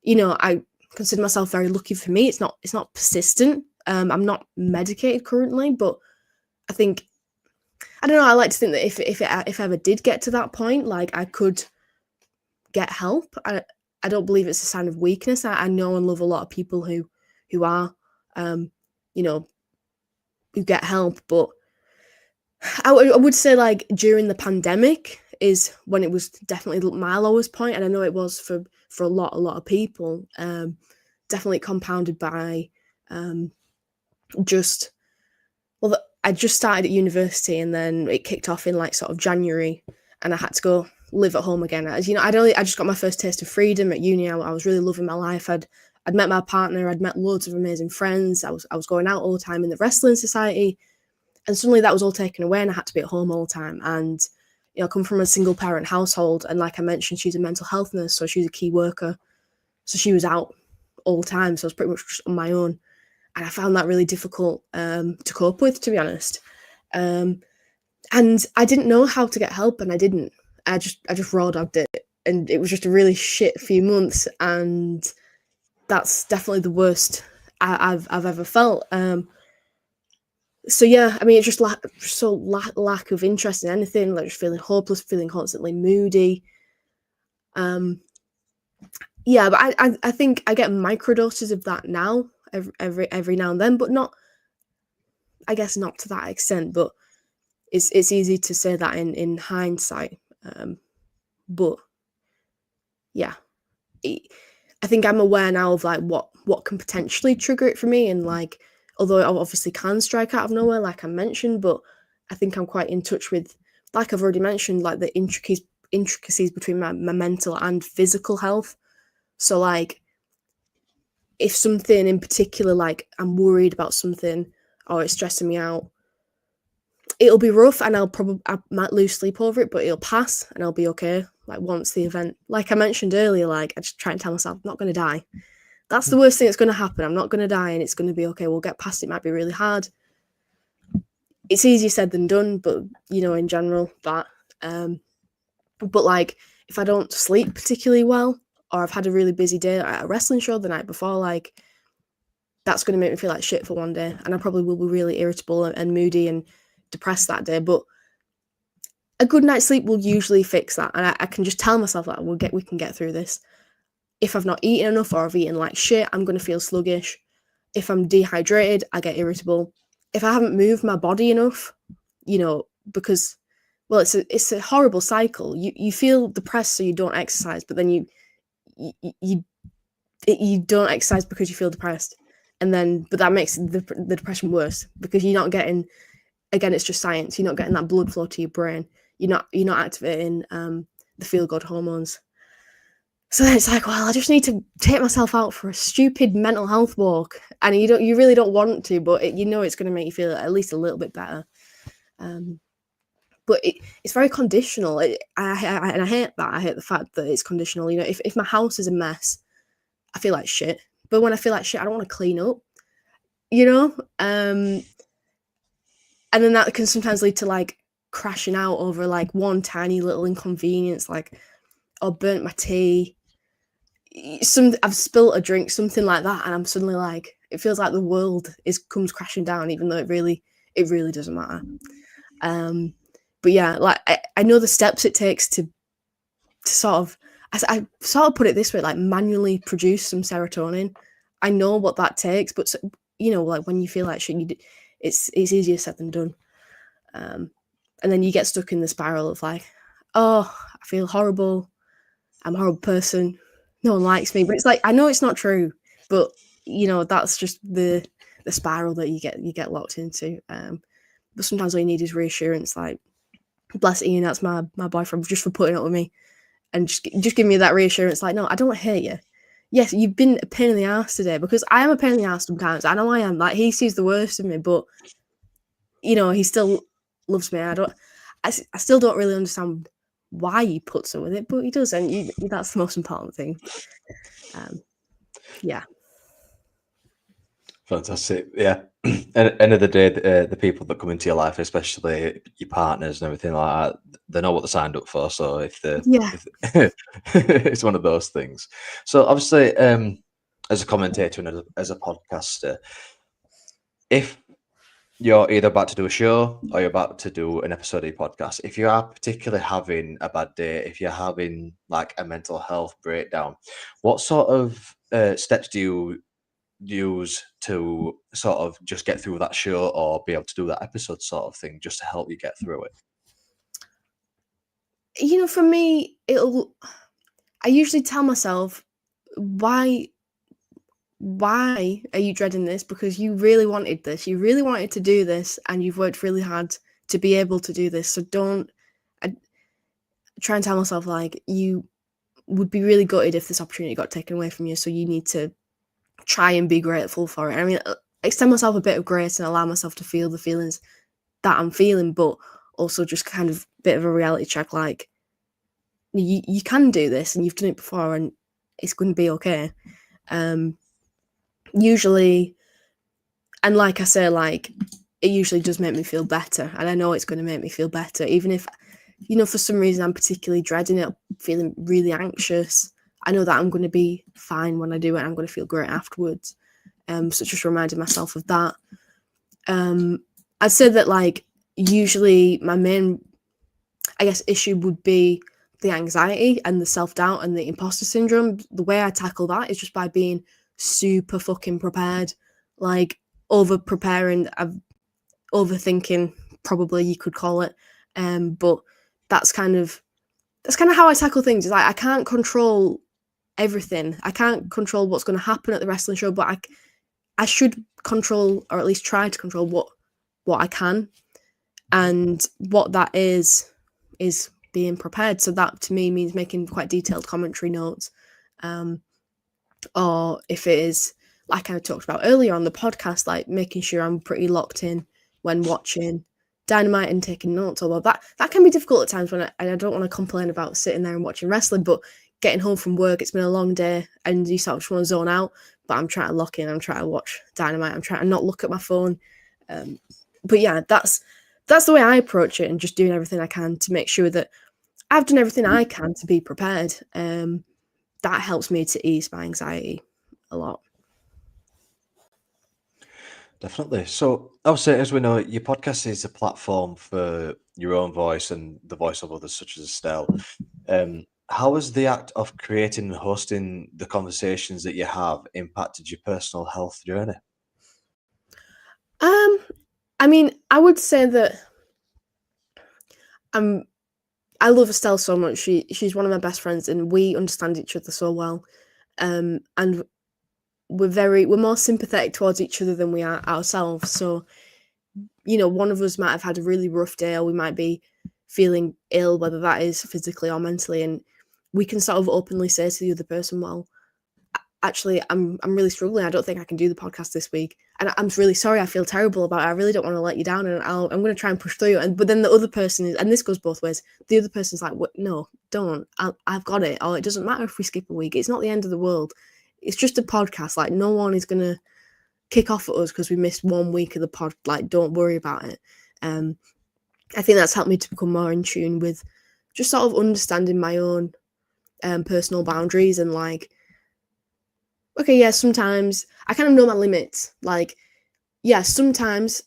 I consider myself very lucky. For me, it's not persistent. I'm not medicated currently, but I think, I don't know, I like to think that if I ever did get to that point, like I could get help. I don't believe it's a sign of weakness. I know and love a lot of people who are, who get help, but I would say like during the pandemic is when it was definitely my lowest point, and I know it was for a lot of people. Definitely compounded by I just started at university, and then it kicked off in like sort of January, and I had to go live at home again. As I just got my first taste of freedom at uni. I was really loving my life. I'd met my partner. I'd met loads of amazing friends. I was going out all the time in the wrestling society. And suddenly that was all taken away, and I had to be at home all the time. And, I come from a single parent household. And like I mentioned, she's a mental health nurse, so she's a key worker. So she was out all the time. So I was pretty much just on my own. And I found that really difficult to cope with, to be honest. And I didn't know how to get help, and I didn't. I just raw dogged it. And it was just a really shit few months. And that's definitely the worst I've ever felt. So yeah, I mean, it's just lack of interest in anything, like just feeling hopeless, feeling constantly moody. Yeah, but I think I get microdoses of that now, every now and then, but not, I guess, not to that extent. But it's easy to say that in hindsight. But yeah, I think I'm aware now of like what can potentially trigger it for me, and like, although it obviously can strike out of nowhere, like I mentioned, but I think I'm quite in touch with, like I've already mentioned, like the intricacies between my mental and physical health. So like, if something in particular, like I'm worried about something, or it's stressing me out, it'll be rough, and I might lose sleep over it, but it'll pass and I'll be okay. Like once the event, like I mentioned earlier, like I just try and tell myself I'm not going to die. That's the worst thing that's going to happen. I'm not going to die, and it's going to be okay. We'll get past it. It might be really hard. It's easier said than done, but in general, that. But like if I don't sleep particularly well, or I've had a really busy day at a wrestling show the night before, like that's going to make me feel like shit for one day, and I probably will be really irritable and moody and depressed that day. But a good night's sleep will usually fix that, and I can just tell myself that we can get through this. If I've not eaten enough or I've eaten like shit, I'm going to feel sluggish. If I'm dehydrated, I get irritable. If I haven't moved my body enough, because, well, it's a horrible cycle. You feel depressed, so you don't exercise, but then you don't exercise because you feel depressed, but that makes the depression worse because you're not getting. Again, it's just science. You're not getting that blood flow to your brain. You're not activating the feel-good hormones. So then it's like, well, I just need to take myself out for a stupid mental health walk, and you really don't want to, but it's going to make you feel at least a little bit better. But it's very conditional. And I hate that. I hate the fact that it's conditional. If my house is a mess, I feel like shit. But when I feel like shit, I don't want to clean up. And then that can sometimes lead to like crashing out over like one tiny little inconvenience, like or burnt my tea. I've spilt a drink, something like that, and I'm suddenly like, it feels like the world comes crashing down, even though it really doesn't matter. But yeah, like I know the steps it takes to sort of, I sort of put it this way, like manually produce some serotonin. I know what that takes, but like when you feel like shit, it's easier said than done. And then you get stuck in the spiral of like, oh, I feel horrible. I'm a horrible person. No one likes me. But it's like, I know it's not true, but that's just the spiral that you get locked into. But sometimes all you need is reassurance. Like, bless Ian, that's my boyfriend, just for putting up with me and just give me that reassurance. Like, no, I don't hate you. Yes, you've been a pain in the ass today, because I am a pain in the ass sometimes. I know I am. Like, he sees the worst of me, but he still loves me. I still don't really understand why he puts up with it, but he does, and that's the most important thing. Yeah. Fantastic. Yeah. End of the day, the people that come into your life, especially your partners and everything like that, they know what they signed up for. So if it's one of those things. So obviously, as a commentator and as a podcaster, if you're either about to do a show or you're about to do an episode of your podcast, if you are particularly having a bad day, if you're having like a mental health breakdown, what sort of steps do you use to sort of just get through that show or be able to do that episode sort of thing, just to help you get through it? For me, I usually tell myself, why are you dreading this? Because you really wanted this. You really wanted to do this, and you've worked really hard to be able to do this. So I try and tell myself, like, you would be really gutted if this opportunity got taken away from you. So you need to try and be grateful for it. I mean, extend myself a bit of grace and allow myself to feel the feelings that I'm feeling, but also just kind of a bit of a reality check, like, you can do this, and you've done it before, and it's going to be okay. Usually, and like I say, like, it usually does make me feel better, and I know it's going to make me feel better, even if, for some reason I'm particularly dreading it, feeling really anxious. I know that I'm going to be fine when I do it. I'm going to feel great afterwards. So just reminding myself of that. I'd say that, like, usually my main, I guess, issue would be the anxiety and the self-doubt and the imposter syndrome. The way I tackle that is just by being super fucking prepared, like over-preparing, overthinking, probably you could call it. But that's kind of how I tackle things. Is like, I can't control everything. I can't control what's going to happen at the wrestling show, but I should control, or at least try to control what I can. And what that is being prepared. So that to me means making quite detailed commentary notes. Or if it is like I talked about earlier on the podcast, like making sure I'm pretty locked in when watching Dynamite and taking notes. Although that can be difficult at times when I don't want to complain about sitting there and watching wrestling, but getting home from work, it's been a long day and you sort of just want to zone out. But I'm trying to lock in. I'm trying to watch Dynamite. I'm trying to not look at my phone. But yeah, that's the way I approach it, and just doing everything I can to make sure that I've done everything I can to be prepared. That helps me to ease my anxiety a lot. Definitely. So, obviously, as we know, your podcast is a platform for your own voice and the voice of others, such as Estelle. How has the act of creating and hosting the conversations that you have impacted your personal health journey? I mean, I would say that I love Estelle so much. She's one of my best friends, and we understand each other so well. And we're more sympathetic towards each other than we are ourselves. So, one of us might have had a really rough day, or we might be feeling ill, whether that is physically or mentally, and we can sort of openly say to the other person, well, actually, I'm really struggling. I don't think I can do the podcast this week, and I'm really sorry. I feel terrible about it. I really don't want to let you down, and I'm going to try and push through. But then the other person is, and this goes both ways. The other person's like, what? No, don't. I've got it. Or it doesn't matter if we skip a week. It's not the end of the world. It's just a podcast. Like, no one is going to kick off at us because we missed 1 week of the pod. Like, don't worry about it. I think that's helped me to become more in tune with just sort of understanding my own personal boundaries, and like, okay, yeah, sometimes I kind of know my limits. Like, yeah, sometimes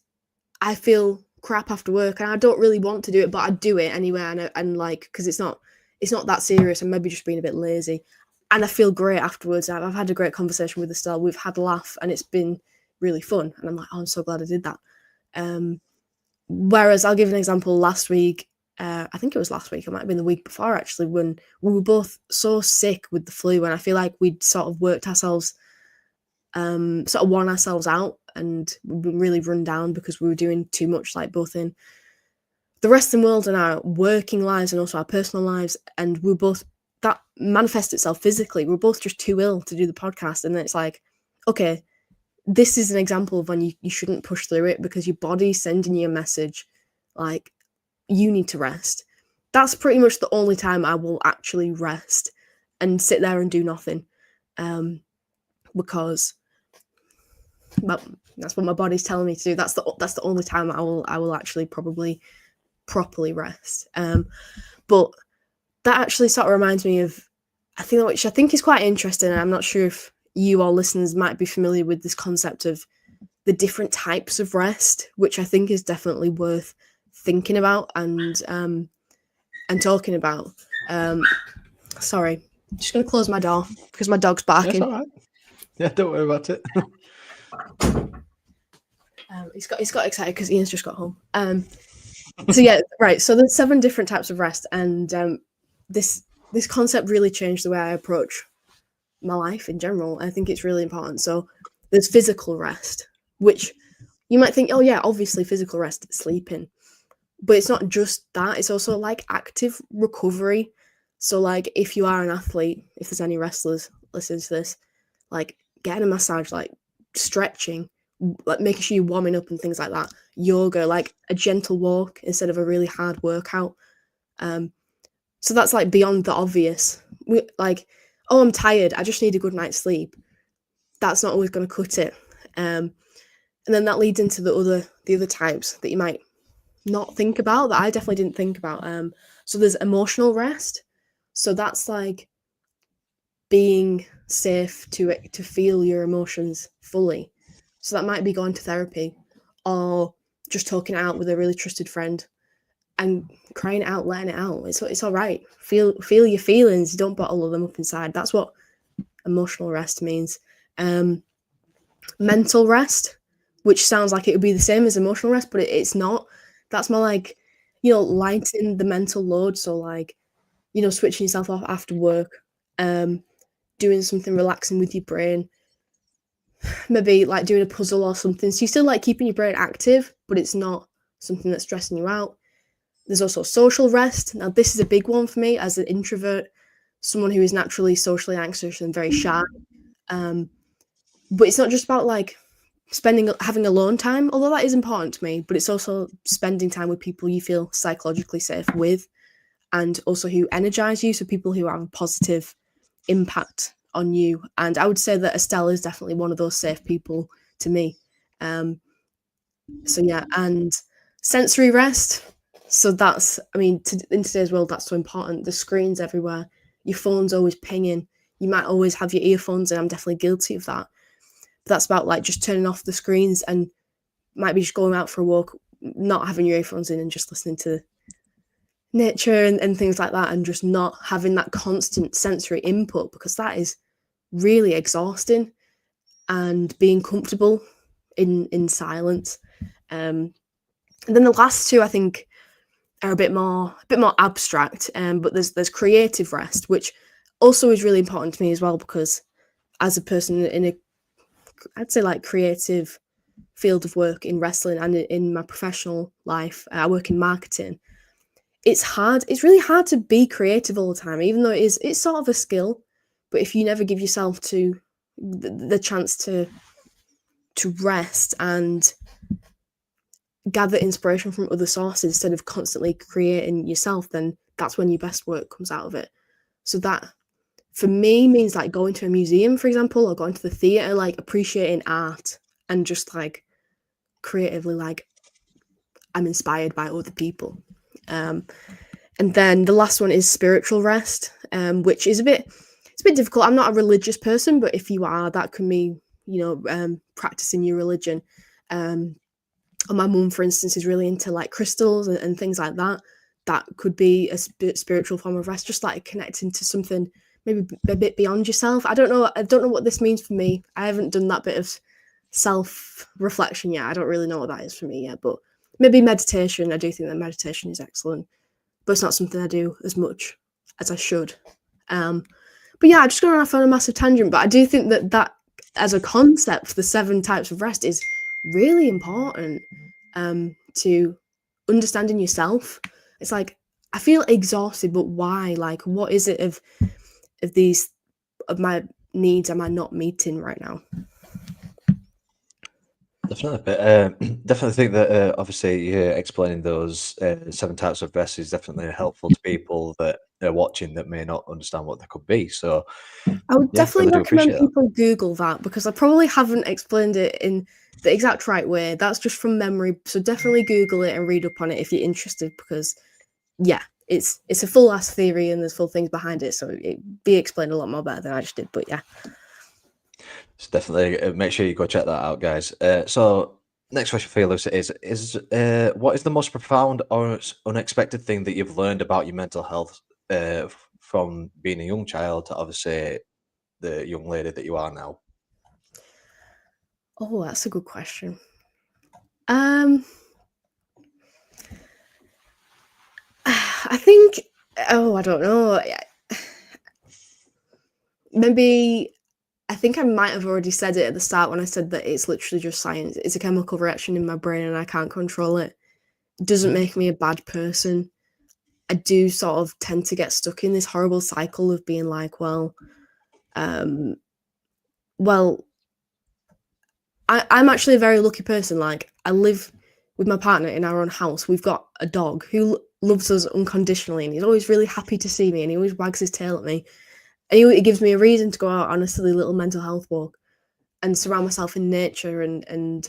I feel crap after work and I don't really want to do it, but I do it anyway. And like, because it's not that serious. I'm maybe just being a bit lazy, and I feel great afterwards. I've had a great conversation with Estelle. We've had a laugh, and it's been really fun. And I'm like, oh, I'm so glad I did that. Whereas I'll give an example. Last week, I think it was last week, it might have been the week before actually, when we were both so sick with the flu, and I feel like we'd sort of worked ourselves, sort of worn ourselves out, and we've been really run down because we were doing too much, like both in the wrestling world and our working lives and also our personal lives. And we were both, that manifests itself physically. We were both just too ill to do the podcast. And then it's like, okay, this is an example of when you shouldn't push through it because your body's sending you a message like, you need to rest. That's pretty much the only time I will actually rest and sit there and do nothing, because that's what my body's telling me to do. That's the only time I will actually probably properly rest. But that actually sort of reminds me of a thing which I think is quite interesting, and I'm not sure if you or listeners might be familiar with this concept of the different types of rest, which I think is definitely worth thinking about and talking about. Sorry, I'm just going to close my door because my dog's barking. That's all right. Yeah, don't worry about it. He's got excited because Ian's just got home. So yeah, right. So there's 7 different types of rest, and this concept really changed the way I approach my life in general. I think it's really important. So there's physical rest, which you might think, oh yeah, obviously physical rest, sleeping. But it's not just that, it's also like active recovery. So like if you are an athlete, if there's any wrestlers listening to this, like getting a massage, like stretching, like making sure you're warming up and things like that. Yoga, like a gentle walk instead of a really hard workout. So that's like beyond the obvious. Like, oh, I'm tired, I just need a good night's sleep. That's not always going to cut it. And then that leads into the other types that you might not think about, that I definitely didn't think about. So there's emotional rest. So that's like being safe to feel your emotions fully. So that might be going to therapy or just talking it out with a really trusted friend and crying it out, letting it out. It's all right. Feel your feelings. Don't bottle them up inside. That's what emotional rest means. Mental rest, which sounds like it would be the same as emotional rest, but it's not. That's more like, lighten the mental load. So like, switching yourself off after work, doing something relaxing with your brain, maybe like doing a puzzle or something. So you're still like keeping your brain active, but it's not something that's stressing you out. There's also social rest. Now, this is a big one for me as an introvert, someone who is naturally socially anxious and very shy. But it's not just about like having alone time, although that is important to me, but it's also spending time with people you feel psychologically safe with, and also who energize you, so people who have a positive impact on you. And I would say that Estelle is definitely one of those safe people to me. So yeah, and sensory rest. So that's, I mean, in today's world, that's so important. The screens everywhere, your phone's always pinging. You might always have your earphones, and I'm definitely guilty of that. But that's about like just turning off the screens, and might be just going out for a walk, not having your earphones in, and just listening to nature and things like that, and just not having that constant sensory input, because that is really exhausting. And being comfortable in silence. And then the last two, I think, are a bit more abstract. But there's creative rest, which also is really important to me as well, because as a person in a, I'd say like creative field of work in wrestling and in my professional life, I work in marketing. It's really hard to be creative all the time, even though it's sort of a skill. But if you never give yourself to the chance to rest and gather inspiration from other sources instead of constantly creating yourself, then that's when your best work comes out of it. So that for me means like going to a museum, for example, or going to the theatre, like appreciating art and just like creatively, like I'm inspired by other people. And then the last one is spiritual rest, which is a bit difficult. I'm not a religious person, but if you are, that can mean, practicing your religion. And my mum, for instance, is really into like crystals and things like that. That could be a spiritual form of rest, just like connecting to something maybe a bit beyond yourself. I don't know what this means for me. I haven't done that bit of self-reflection yet. I don't really know what that is for me yet, but maybe meditation. I do think that meditation is excellent, but it's not something I do as much as I should. But yeah, I'm just going off on a massive tangent, but I do think that as a concept, the 7 types of rest is really important to understanding yourself. It's like, I feel exhausted, but why? Like, what is it of my needs am I not meeting right now? Definitely, but definitely think that obviously explaining those 7 types of rest is definitely helpful to people that are watching that may not understand what they could be. So I would definitely really do recommend appreciate that. people Google that, because I probably haven't explained it in the exact right way. That's just from memory. So definitely Google it and read up on it if you're interested, because yeah, it's a full ass theory and there's full things behind it. So it'd be explained a lot more better than I just did. But yeah. So definitely make sure you go check that out, guys. So next question for you, Lucy, is what is the most profound or unexpected thing that you've learned about your mental health from being a young child to obviously the young lady that you are now? Oh, that's a good question. I think, I don't know. Maybe, I think I might have already said it at the start when I said that it's literally just science. It's a chemical reaction in my brain and I can't control it. It doesn't make me a bad person. I do sort of tend to get stuck in this horrible cycle of being like, I'm actually a very lucky person. Like, I live with my partner in our own house. We've got a dog who loves us unconditionally, and he's always really happy to see me, and he always wags his tail at me. And it gives me a reason to go out on a silly little mental health walk and surround myself in nature and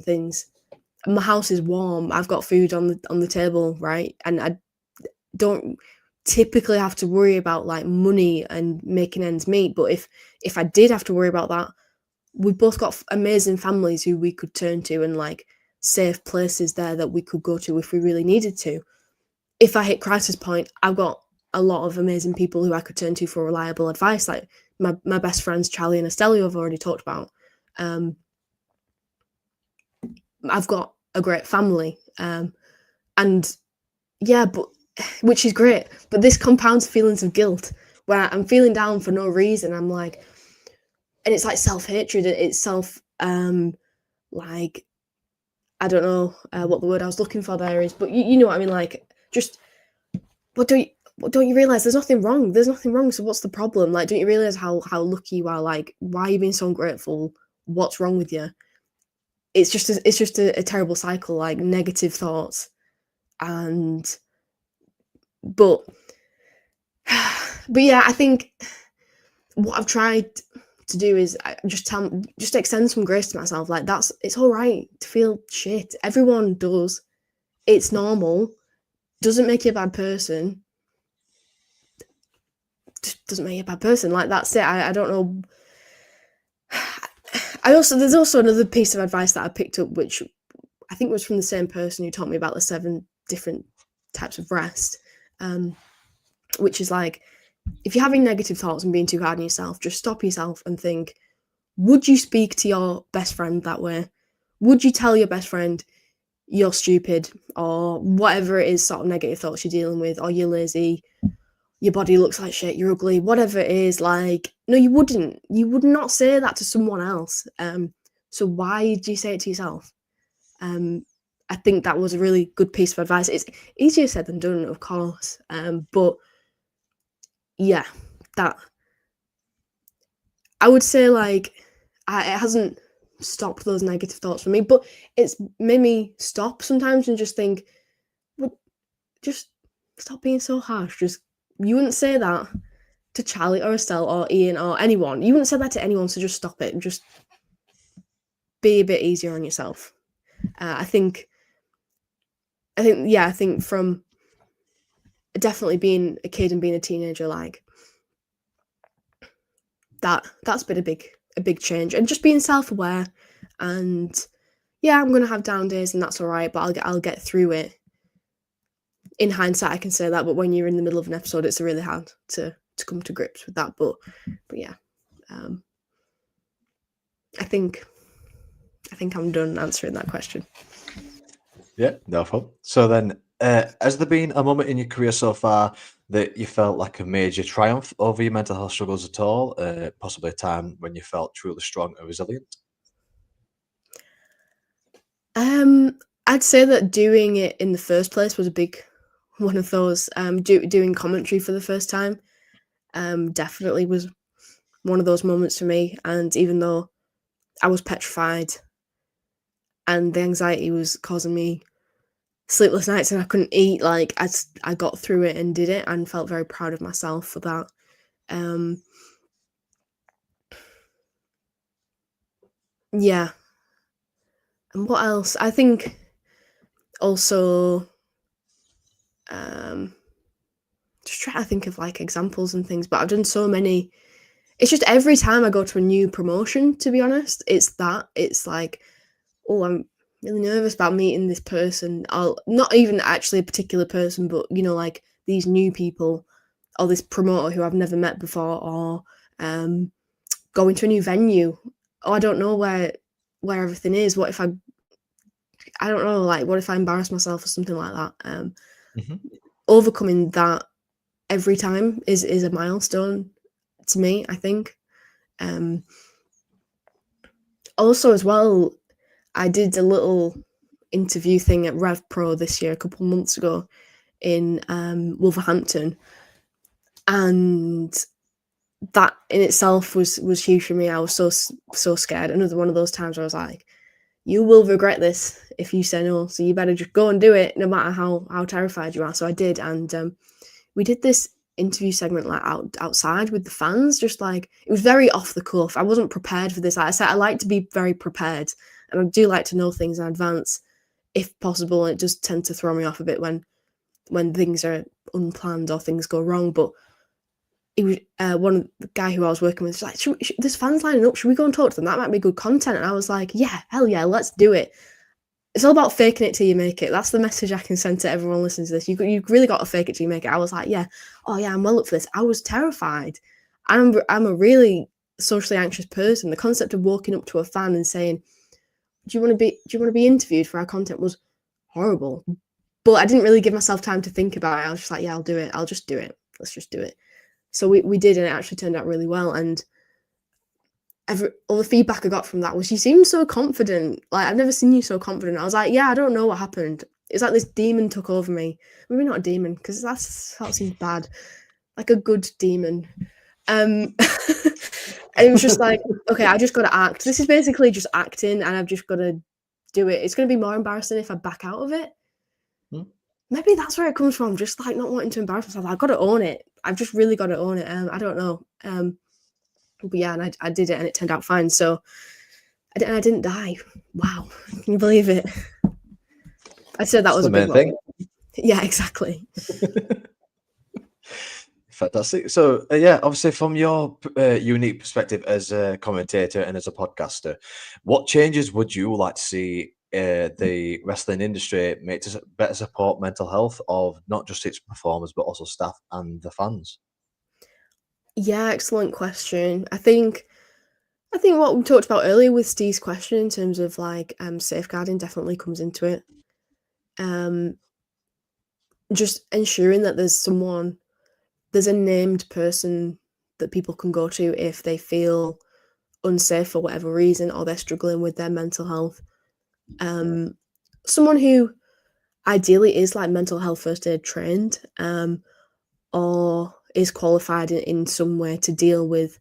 things. And my house is warm. I've got food on the table, right? And I don't typically have to worry about like money and making ends meet. But if I did have to worry about that, we've both got amazing families who we could turn to, and like safe places there that we could go to if we really needed to. If I hit crisis point, I've got a lot of amazing people who I could turn to for reliable advice, like my best friends Charlie and Estelle, who I've already talked about. I've got a great family, and yeah, but which is great. But this compounds feelings of guilt where I'm feeling down for no reason. I'm like, and it's like self-hatred. It's like, I don't know what the word I was looking for there is, but you know what I mean. Like, just what don't you realize there's nothing wrong? There's nothing wrong. So what's the problem? Like, don't you realize how lucky you are? Like, why are you being so ungrateful? what's wrong with you? It's just a terrible cycle, like negative thoughts. But yeah, I think what I've tried to do is just extend some grace to myself. Like, it's all right to feel shit. Everyone does. It's normal. Doesn't make you a bad person. Just doesn't make you a bad person. Like, that's it. I don't know. There's also another piece of advice that I picked up, which I think was from the same person who taught me about the 7 different types of rest, which is like, if you're having negative thoughts and being too hard on yourself, just stop yourself and think, would you speak to your best friend that way? Would you tell your best friend you're stupid, or whatever it is, sort of negative thoughts you're dealing with, or you're lazy, your body looks like shit, you're ugly, whatever it is? Like, no, you wouldn't. You would not say that to someone else. So why do you say it to yourself? I think that was a really good piece of advice. It's easier said than done, of course. But yeah, that I would say, like, it hasn't stopped those negative thoughts for me, but it's made me stop sometimes and just think, well, just stop being so harsh. You wouldn't say that to Charlie or Estelle or Ian or anyone. You wouldn't say that to anyone, so just stop it and just be a bit easier on yourself. I think from definitely being a kid and being a teenager, like, that's been a big change, and just being self-aware. And yeah, I'm gonna have down days, and that's all right, but I'll get through it. In hindsight, I can say that, but when you're in the middle of an episode, it's really hard to come to grips with that. But yeah, I think I'm done answering that question. Yeah, no problem. So then, has there been a moment in your career so far that you felt like a major triumph over your mental health struggles at all? Possibly a time when you felt truly strong and resilient? I'd say that doing it in the first place was a big one of those. Doing commentary for the first time, definitely was one of those moments for me. And even though I was petrified and the anxiety was causing me sleepless nights and I couldn't eat, like, I got through it and did it, and felt very proud of myself for that. Yeah. And what else? I think also, just trying to think of, like, examples and things, but I've done so many. It's just every time I go to a new promotion, to be honest, it's like, oh, I'm really nervous about meeting this person. I'll not even actually a particular person, but, you know, like, these new people or this promoter who I've never met before, or going to a new venue. Oh, I don't know where everything is. What if I don't know, like, what if I embarrass myself or something like that? Overcoming that every time is a milestone to me, I think. Also, as well, I did a little interview thing at Rev Pro this year, a couple of months ago, in Wolverhampton, and that in itself was huge for me. I was so scared. Another one of those times where I was like, you will regret this if you say no, so you better just go and do it, no matter how terrified you are. So I did, and we did this interview segment, like, outside with the fans. Just, like, it was very off the cuff. I wasn't prepared for this. Like I said, I like to be very prepared, and I do like to know things in advance if possible. And it does tend to throw me off a bit when things are unplanned or things go wrong. But it was one of the guy who I was working with was like, there's fans lining up, should we go and talk to them? That might be good content. And I was like, yeah, hell yeah, let's do it. It's all about faking it till you make it. That's the message I can send to everyone listening to this. You really got to fake it till you make it. I was like, yeah, oh yeah, I'm well up for this. I was terrified. I'm a really socially anxious person. The concept of walking up to a fan and saying, do you want to be interviewed for our content, was horrible. But I didn't really give myself time to think about it. I was just like, yeah, I'll do it. I'll just do it. Let's just do it. So we did, and it actually turned out really well. And all the feedback I got from that was, you seemed so confident. Like, I've never seen you so confident. I was like, yeah, I don't know what happened. It's like this demon took over me. Maybe not a demon, because that seems bad. Like a good demon. And it was just like, okay, I just got to act. This is basically just acting, and I've just got to do it. It's going to be more embarrassing if I back out of it. Maybe that's where it comes from, just like not wanting to embarrass myself. I've got to own it. I've just really got to own it. I don't know. But yeah, and I did it, and it turned out fine. So I didn't die. Wow, can you believe it? I said that was the a big main thing. one. Yeah, exactly. Fantastic. So, yeah, obviously, from your unique perspective as a commentator and as a podcaster, what changes would you like to see the wrestling industry make to better support mental health of not just its performers, but also staff and the fans? Yeah, excellent question. I think what we talked about earlier with Steve's question in terms of like safeguarding definitely comes into it. Just ensuring that there's a named person that people can go to if they feel unsafe for whatever reason or they're struggling with their mental health. Someone who ideally is like mental health first aid trained, or is qualified in some way to deal with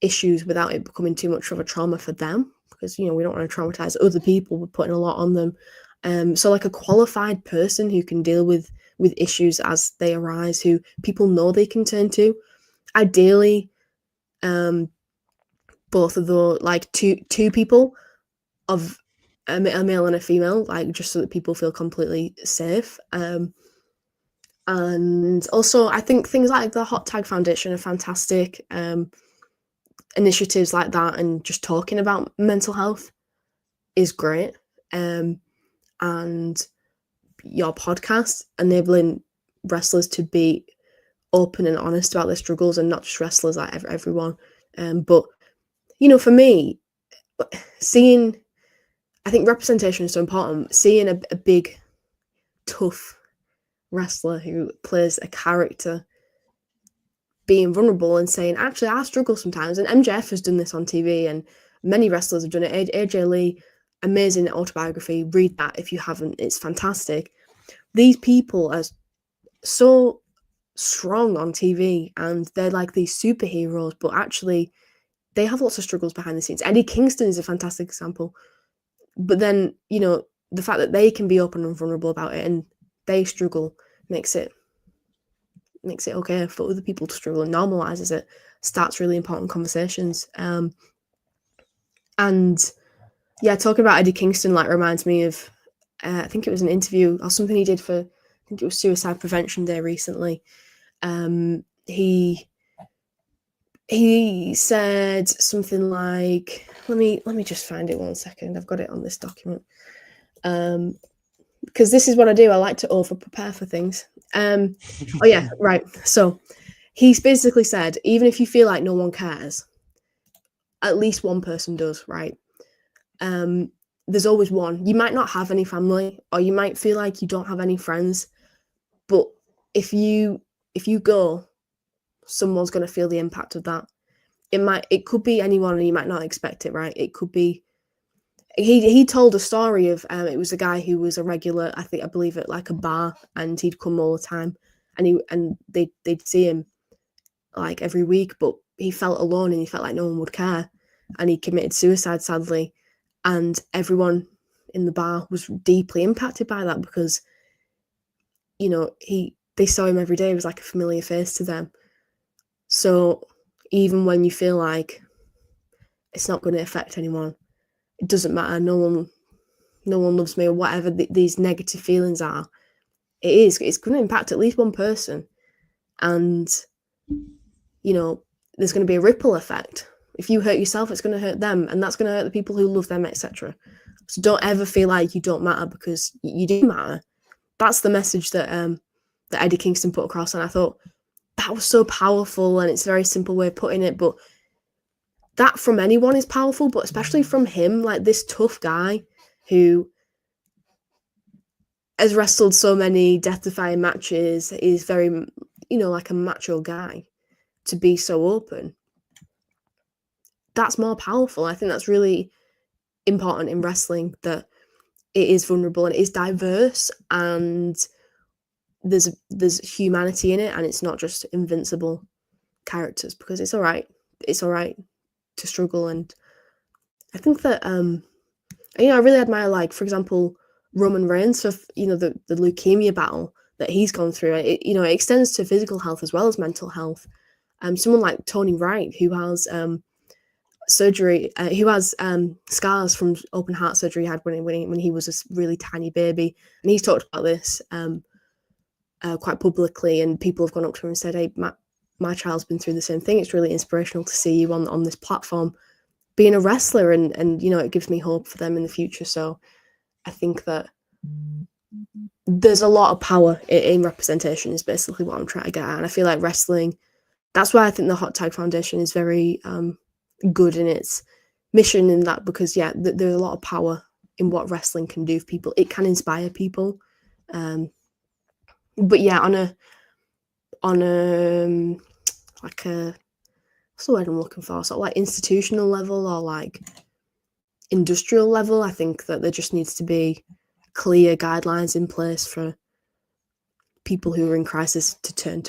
issues without it becoming too much of a trauma for them, because we don't want to traumatize other people. We're putting a lot on them. So like a qualified person who can deal with issues as they arise, who people know they can turn to. Ideally, both of those, like two people of a male and a female, like just so that people feel completely safe. And also, I think things like the Hot Tag Foundation are fantastic. Initiatives like that and just talking about mental health is great. And your podcast enabling wrestlers to be open and honest about their struggles, and not just wrestlers, like everyone. But for me, I think representation is so important. Seeing a big, tough wrestler who plays a character being vulnerable and saying, actually, I struggle sometimes. And MJF has done this on TV, and many wrestlers have done it. AJ Lee, amazing autobiography. Read that if you haven't. It's fantastic. These people are so strong on TV, and they're like these superheroes, but actually they have lots of struggles behind the scenes. Eddie Kingston is a fantastic example. But then, the fact that they can be open and vulnerable about it and they struggle makes it okay for other people to struggle, and normalizes it, starts really important conversations. And yeah, talking about Eddie Kingston like reminds me of I think it was an interview or something he did for, I think it was Suicide Prevention Day recently. He said something like, let me just find it 1 second. I've got it on this document. Because this is what I do. I like to over prepare for things. Oh yeah, right. So he's basically said, even if you feel like no one cares, at least one person does, right? There's always one. You might not have any family, or you might feel like you don't have any friends, but if you go, someone's going to feel the impact of that. It could be anyone, and you might not expect it, right? It could be. He told a story of it was a guy who was a regular, I believe at like a bar, and he'd come all the time, and they'd see him like every week, but he felt alone and he felt like no one would care, and he committed suicide, sadly, and everyone in the bar was deeply impacted by that, because they saw him every day. It was like a familiar face to them. So even when you feel like it's not going to affect anyone, it doesn't matter. No one loves me, or whatever these negative feelings are. It's going to impact at least one person, and there's going to be a ripple effect. If you hurt yourself, it's going to hurt them, and that's going to hurt the people who love them, etc. So don't ever feel like you don't matter, because you do matter. That's the message that Eddie Kingston put across, and I thought that was so powerful, and it's a very simple way of putting it, but that from anyone is powerful, but especially from him, like this tough guy who has wrestled so many death-defying matches, is very, like a macho guy, to be so open. That's more powerful. I think that's really important in wrestling, that it is vulnerable and it is diverse, and there's humanity in it, and it's not just invincible characters, because it's all right it's all right to struggle. And I think that I really admire, like, for example, Roman Reigns. So the leukemia battle that he's gone through, it extends to physical health as well as mental health. Someone like Tony Wright, who has surgery, who has scars from open heart surgery he had when he was a really tiny baby, and he's talked about this quite publicly, and people have gone up to him and said, "Hey, my child's been through the same thing. It's really inspirational to see you on this platform being a wrestler, and it gives me hope for them in the future." So I think that there's a lot of power in representation is basically what I'm trying to get at. And I feel like wrestling, that's why I think the Hot Tag Foundation is very good in its mission in that, because there's a lot of power in what wrestling can do for people. It can inspire people. But yeah, on a like a, what's the word I'm looking for? Sort of like institutional level or like industrial level, I think that there just needs to be clear guidelines in place for people who are in crisis to turn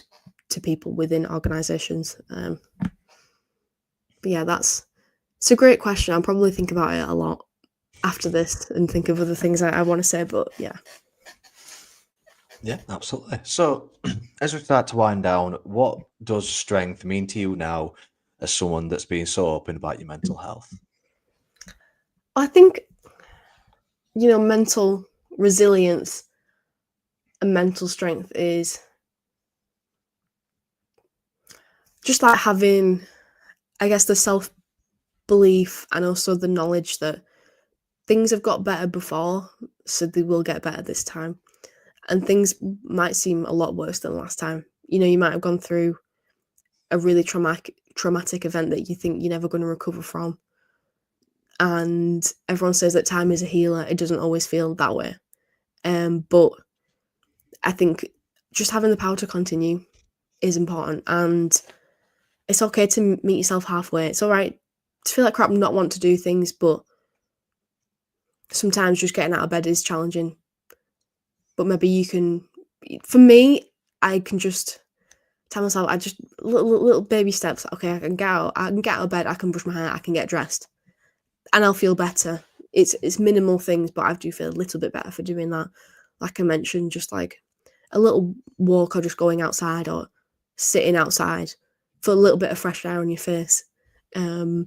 to people within organizations. But yeah, it's a great question. I'll probably think about it a lot after this and think of other things I want to say, but yeah. Yeah, absolutely. So as we start to wind down, what does strength mean to you now as someone that's being so open about your mental health? I think, mental resilience and mental strength is just like having, I guess, the self-belief and also the knowledge that things have got better before, so they will get better this time. And things might seem a lot worse than last time. You might have gone through a really traumatic event that you think you're never going to recover from. And everyone says that time is a healer. It doesn't always feel that way. But I think just having the power to continue is important. And it's okay to meet yourself halfway. It's all right to feel like crap and not want to do things, but sometimes just getting out of bed is challenging. But maybe you can, for me, I can just tell myself, I just little baby steps. Okay, I can get out of bed, I can brush my hair, I can get dressed, and I'll feel better. It's minimal things, but I do feel a little bit better for doing that. Like I mentioned, just like a little walk or just going outside or sitting outside for a little bit of fresh air on your face. I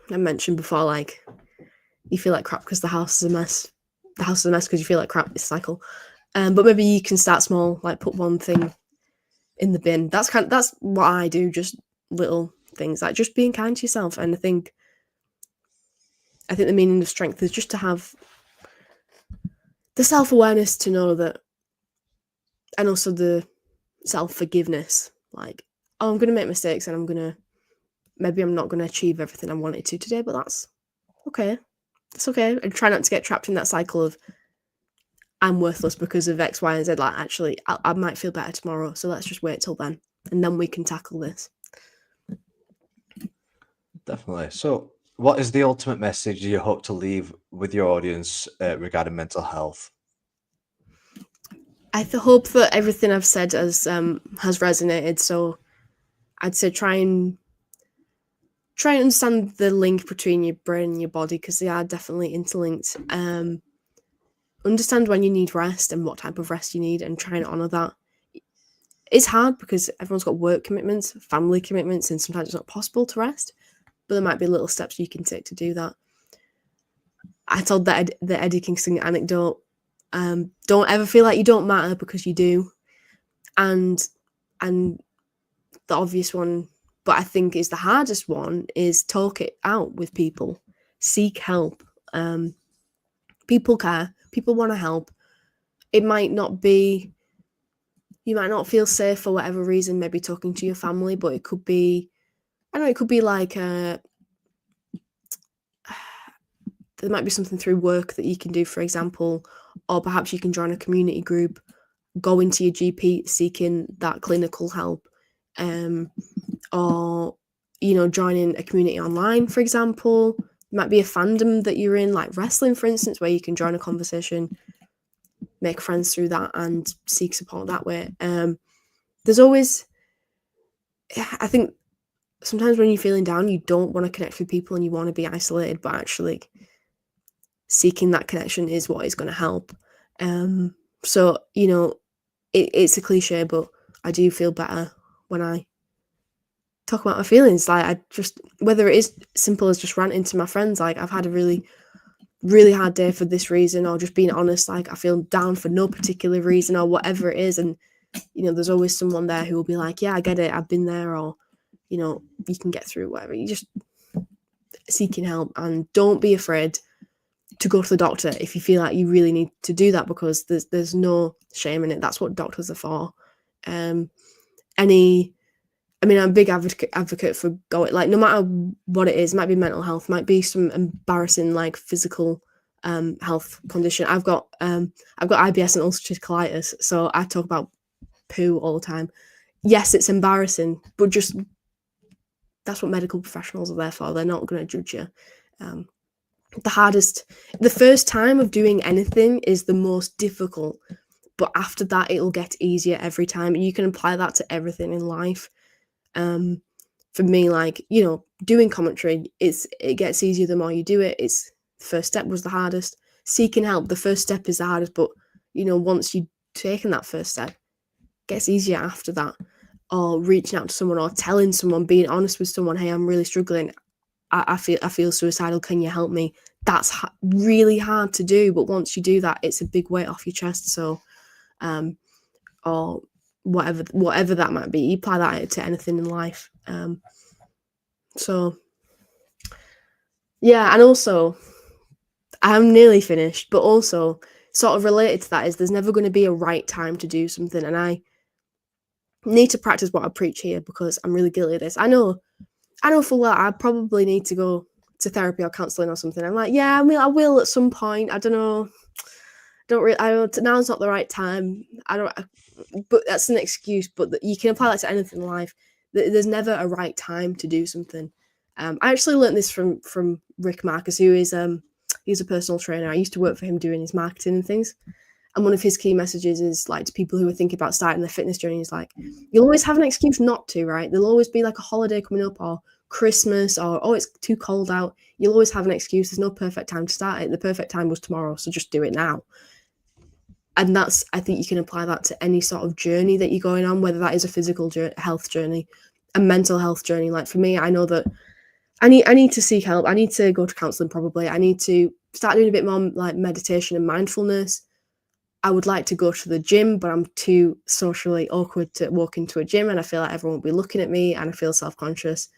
mentioned before, like, you feel like crap because the house is a mess. The house is a mess because you feel like crap. This cycle. But maybe you can start small, like put one thing in the bin. That's what I do. Just little things, like just being kind to yourself. And I think the meaning of strength is just to have the self-awareness to know that, and also the self-forgiveness. Like, oh, I'm going to make mistakes, and maybe I'm not going to achieve everything I wanted to today, but that's okay. It's okay. And try not to get trapped in that cycle of I'm worthless because of X, Y, and Z. Like, actually, I might feel better tomorrow, so let's just wait till then, and then we can tackle this. Definitely. So what is the ultimate message you hope to leave with your audience regarding mental health? I hope that everything I've said has resonated. So I'd say try and understand the link between your brain and your body, because they are definitely interlinked. Understand when you need rest and what type of rest you need, and try and honour that. It's hard because everyone's got work commitments, family commitments, and sometimes it's not possible to rest, but there might be little steps you can take to do that. I told the Eddie Kingston anecdote. Don't ever feel like you don't matter, because you do. And the obvious one, but I think is the hardest one, is talk it out with people. Seek help. People care. People want to help. It might not be, you might not feel safe for whatever reason, maybe talking to your family, but it could be, I don't know, it could be like there might be something through work that you can do, for example, or perhaps you can join a community group, go into your GP seeking that clinical help, or, joining a community online, for example. It might be a fandom that you're in, like wrestling, for instance, where you can join a conversation, make friends through that, and seek support that way. There's always, I think, sometimes when you're feeling down, you don't want to connect with people and you want to be isolated, but actually seeking that connection is what is going to help. So, you know, it's a cliche, but I do feel better when I talk about my feelings. Like, I just, whether it is simple as just ranting to my friends, like, I've had a really, really hard day for this reason, or just being honest, like, I feel down for no particular reason, or whatever it is. And, you know, there's always someone there who will be like, yeah, I get it, I've been there, or, you know, you can get through whatever. You just seeking help, and don't be afraid to go to the doctor if you feel like you really need to do that, because there's no shame in it. That's what doctors are for. I'm a big advocate for going, like, no matter what it is, might be mental health, might be some embarrassing, like, physical health condition. I've got IBS and ulcerative colitis, so I talk about poo all the time. Yes, it's embarrassing, but just, that's what medical professionals are there for. They're not going to judge you. The first time of doing anything is the most difficult, but after that, it'll get easier every time. And you can apply that to everything in life. For me, like, you know, doing commentary, it gets easier the more you do it. The first step was the hardest. Seeking help, the first step is the hardest, but, you know, once you've taken that first step, it gets easier after that. Or reaching out to someone, or telling someone, being honest with someone, hey, I'm really struggling. I feel suicidal. Can you help me? That's really hard to do, but once you do that, it's a big weight off your chest. So, or whatever that might be, you apply that to anything in life. So, yeah, and also, I'm nearly finished, but also sort of related to that is there's never going to be a right time to do something, and I need to practice what I preach here, because I'm really guilty of this. I know full well I probably need to go to therapy or counselling or something. I'm like, yeah, I will at some point. I don't know. Now's not the right time. But that's an excuse. But you can apply that to anything in life. There's never a right time to do something. I actually learned this from Rick Marcus, who is he's a personal trainer. I used to work for him doing his marketing and things. And one of his key messages is, like, to people who are thinking about starting their fitness journey, is like, you'll always have an excuse not to, right? There'll always be like a holiday coming up, or Christmas, or, oh, it's too cold out. You'll always have an excuse. There's no perfect time to start it. The perfect time was tomorrow, so just do it now. And I think you can apply that to any sort of journey that you're going on, whether that is a physical health journey, a mental health journey. Like, for me, I know that I need to seek help. I need to go to counselling probably. I need to start doing a bit more, like, meditation and mindfulness. I would like to go to the gym, but I'm too socially awkward to walk into a gym, and I feel like everyone will be looking at me, and I feel self-conscious.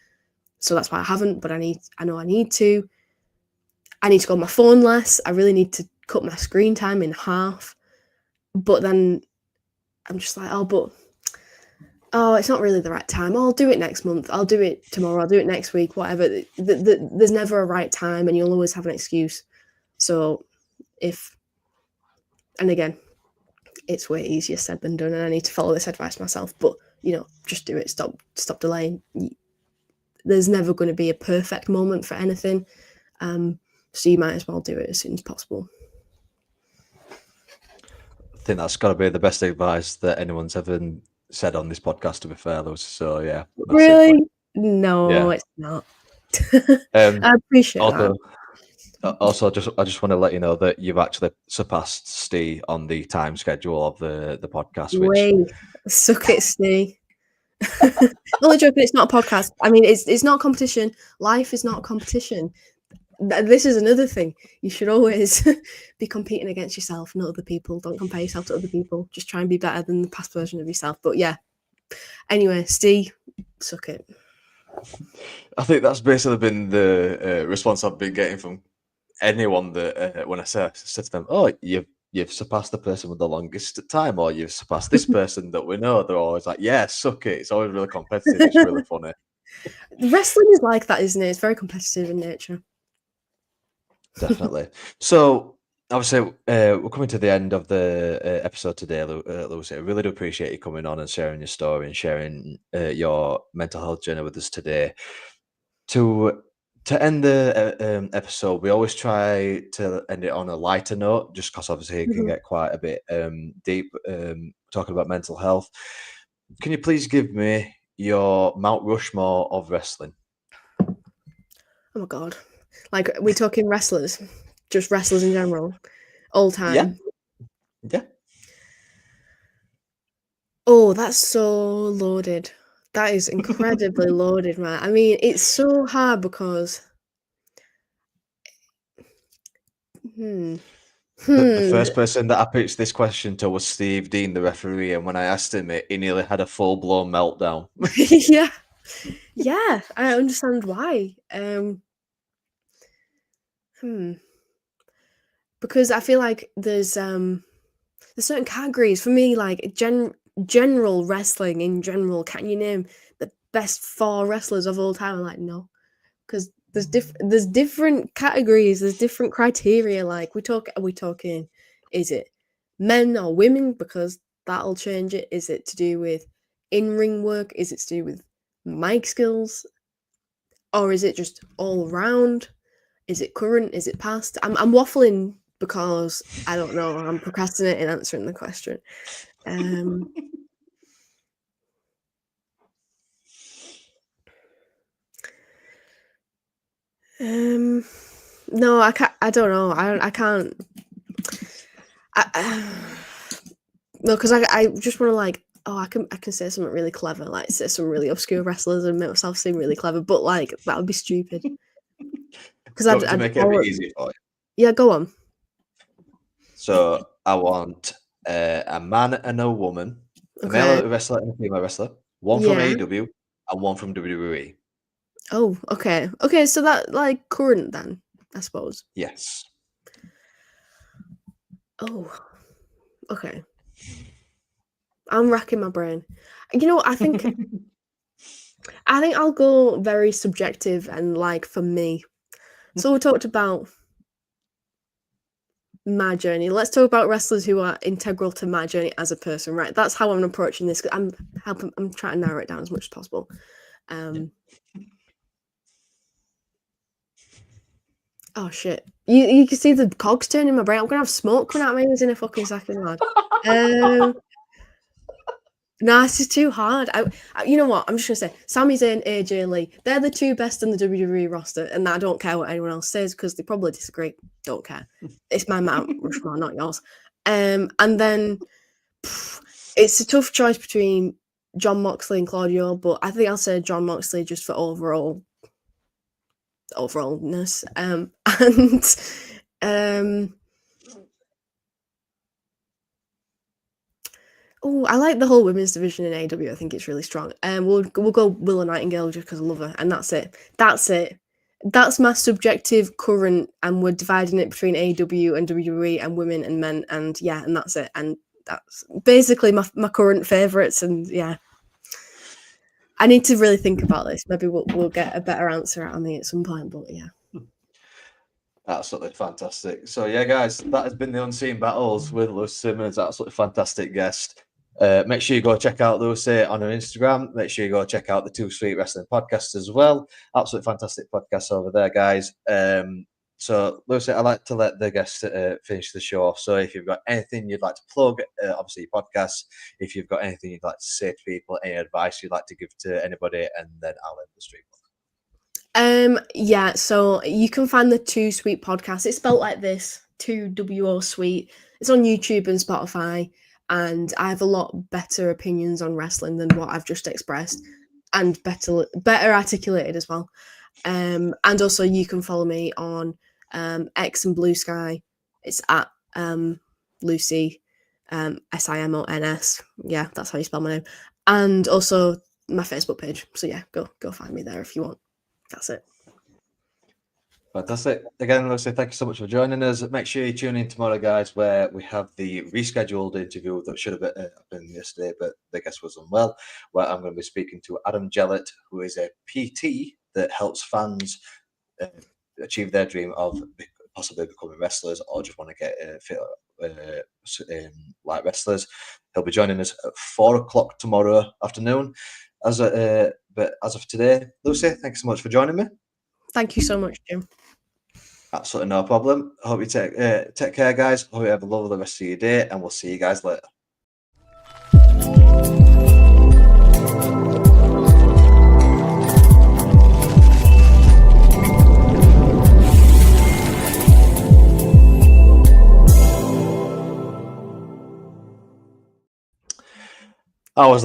So that's why I haven't, but I know I need to. I need to go on my phone less. I really need to cut my screen time in half. But then I'm just like, it's not really the right time. I'll do it next month. I'll do it tomorrow. I'll do it next week, whatever. There's never a right time, and you'll always have an excuse. So and again, it's way easier said than done, and I need to follow this advice myself. But, you know, just do it. Stop delaying. There's never going to be a perfect moment for anything. So you might as well do it as soon as possible. I think that's got to be the best advice that anyone's ever said on this podcast, to be fair, Lewis. So, yeah. Really? No, It's not. I appreciate that. Also, I just want to let you know that you've actually surpassed Steve on the time schedule of the podcast. Suck it, Steve. Only joking. It's not a podcast. I mean, it's not a competition. Life is not a competition. This is another thing. You should always be competing against yourself, not other people. Don't compare yourself to other people. Just try and be better than the past version of yourself. But yeah. Anyway, Steve, suck it. I think that's basically been the response I've been getting from anyone that when I said to them, "Oh, you've surpassed the person with the longest time," or "You've surpassed this person that we know," they're always like, "Yeah, suck it." It's always really competitive. It's really funny. Wrestling is like that, isn't it? It's very competitive in nature. Definitely. So, obviously, we're coming to the end of the episode today, Lucy. I really do appreciate you coming on and sharing your story and sharing your mental health journey with us today. To end the episode, we always try to end it on a lighter note, just because obviously it can get quite a bit deep talking about mental health. Can you please give me your Mount Rushmore of wrestling? Oh my god! Like, we're talking wrestlers, just wrestlers in general, all time. Yeah. Oh, that's so loaded. That is incredibly loaded, man. I mean, it's so hard because. The first person that I pitched this question to was Steve Dean, the referee, and when I asked him it, he nearly had a full-blown meltdown. Yeah, I understand why. Because I feel like there's certain categories for me, like general wrestling in general. Can you name the best 4 wrestlers of all time? I'm like, no, because there's different categories, there's different criteria. Like, are we talking, is it men or women? Because that'll change it. Is it to do with in-ring work? Is it to do with mic skills? Or is it just all around? Is it current? Is it past? I'm waffling because I don't know. I'm procrastinating answering the question. No, I can't. I don't know. I can't. No, because I just want to, like, oh, I can say something really clever, like say some really obscure wrestlers and make myself seem really clever, but like that would be stupid. Because I'd make it a bit easy for you. Yeah, go on. So I want a man and a woman, a male wrestler and a female wrestler, one from AEW and one from WWE. Oh, okay. Okay, so that, like, current then, I suppose. Yes. Oh, okay. I'm racking my brain. You know what, I think I'll go very subjective and, like, for me. So we talked about my journey. Let's talk about wrestlers who are integral to my journey as a person, right? That's how I'm approaching this. I'm trying to narrow it down as much as possible. Oh shit! You can see the cogs turning in my brain. I'm gonna have smoke coming out of my ears in a fucking second, lad. Nah, this is too hard. You know what? I'm just gonna say Sami Zayn, AJ Lee. They're the 2 best in the WWE roster, and I don't care what anyone else says because they probably disagree. Don't care. It's my Mount Rushmore, not yours. And then it's a tough choice between Jon Moxley and Claudio, but I think I'll say Jon Moxley just for overallness. Oh, I like the whole women's division in AEW. I think it's really strong. We'll go Willow Nightingale just because I love her, and that's it. That's my subjective current, and we're dividing it between AEW and WWE and women and men, and yeah, and that's it. And that's basically my current favourites, and yeah. I need to really think about this. Maybe we'll get a better answer out of me at some point, but yeah. Absolutely fantastic. So yeah, guys, that has been the Unseen Battles with Lewis Simmons. Absolutely fantastic guest. Make sure you go check out Lucy on her Instagram. Make sure you go check out the Too Sweet Wrestling podcast as well. Absolutely fantastic podcast over there, guys. So, Lucy, I like to let the guests finish the show. So, if you've got anything you'd like to plug, obviously your podcast, if you've got anything you'd like to say to people, any advice you'd like to give to anybody, and then I'll end the stream. Yeah, so you can find the Too Sweet podcast. It's spelled like this, 2WO Sweet. It's on YouTube and Spotify, and I have a lot better opinions on wrestling than what I've just expressed, and better articulated as well. And also you can follow me on X and Blue Sky. It's at Lucy Simons. Yeah, that's how you spell my name. And also my Facebook page. So yeah, go find me there if you want. That's it. Fantastic. Again, Lucy, thank you so much for joining us. Make sure you tune in tomorrow, guys, where we have the rescheduled interview that should have been yesterday, but the guest was unwell, where I'm going to be speaking to Adam Jellett, who is a PT that helps fans achieve their dream of possibly becoming wrestlers or just want to get fit like wrestlers. He'll be joining us at 4:00 tomorrow afternoon. But as of today, Lucy, thank you so much for joining me. Thank you so much, Jim. Absolutely no problem. I hope you take care, guys. Hope you have a lovely rest of your day, and we'll see you guys later. I was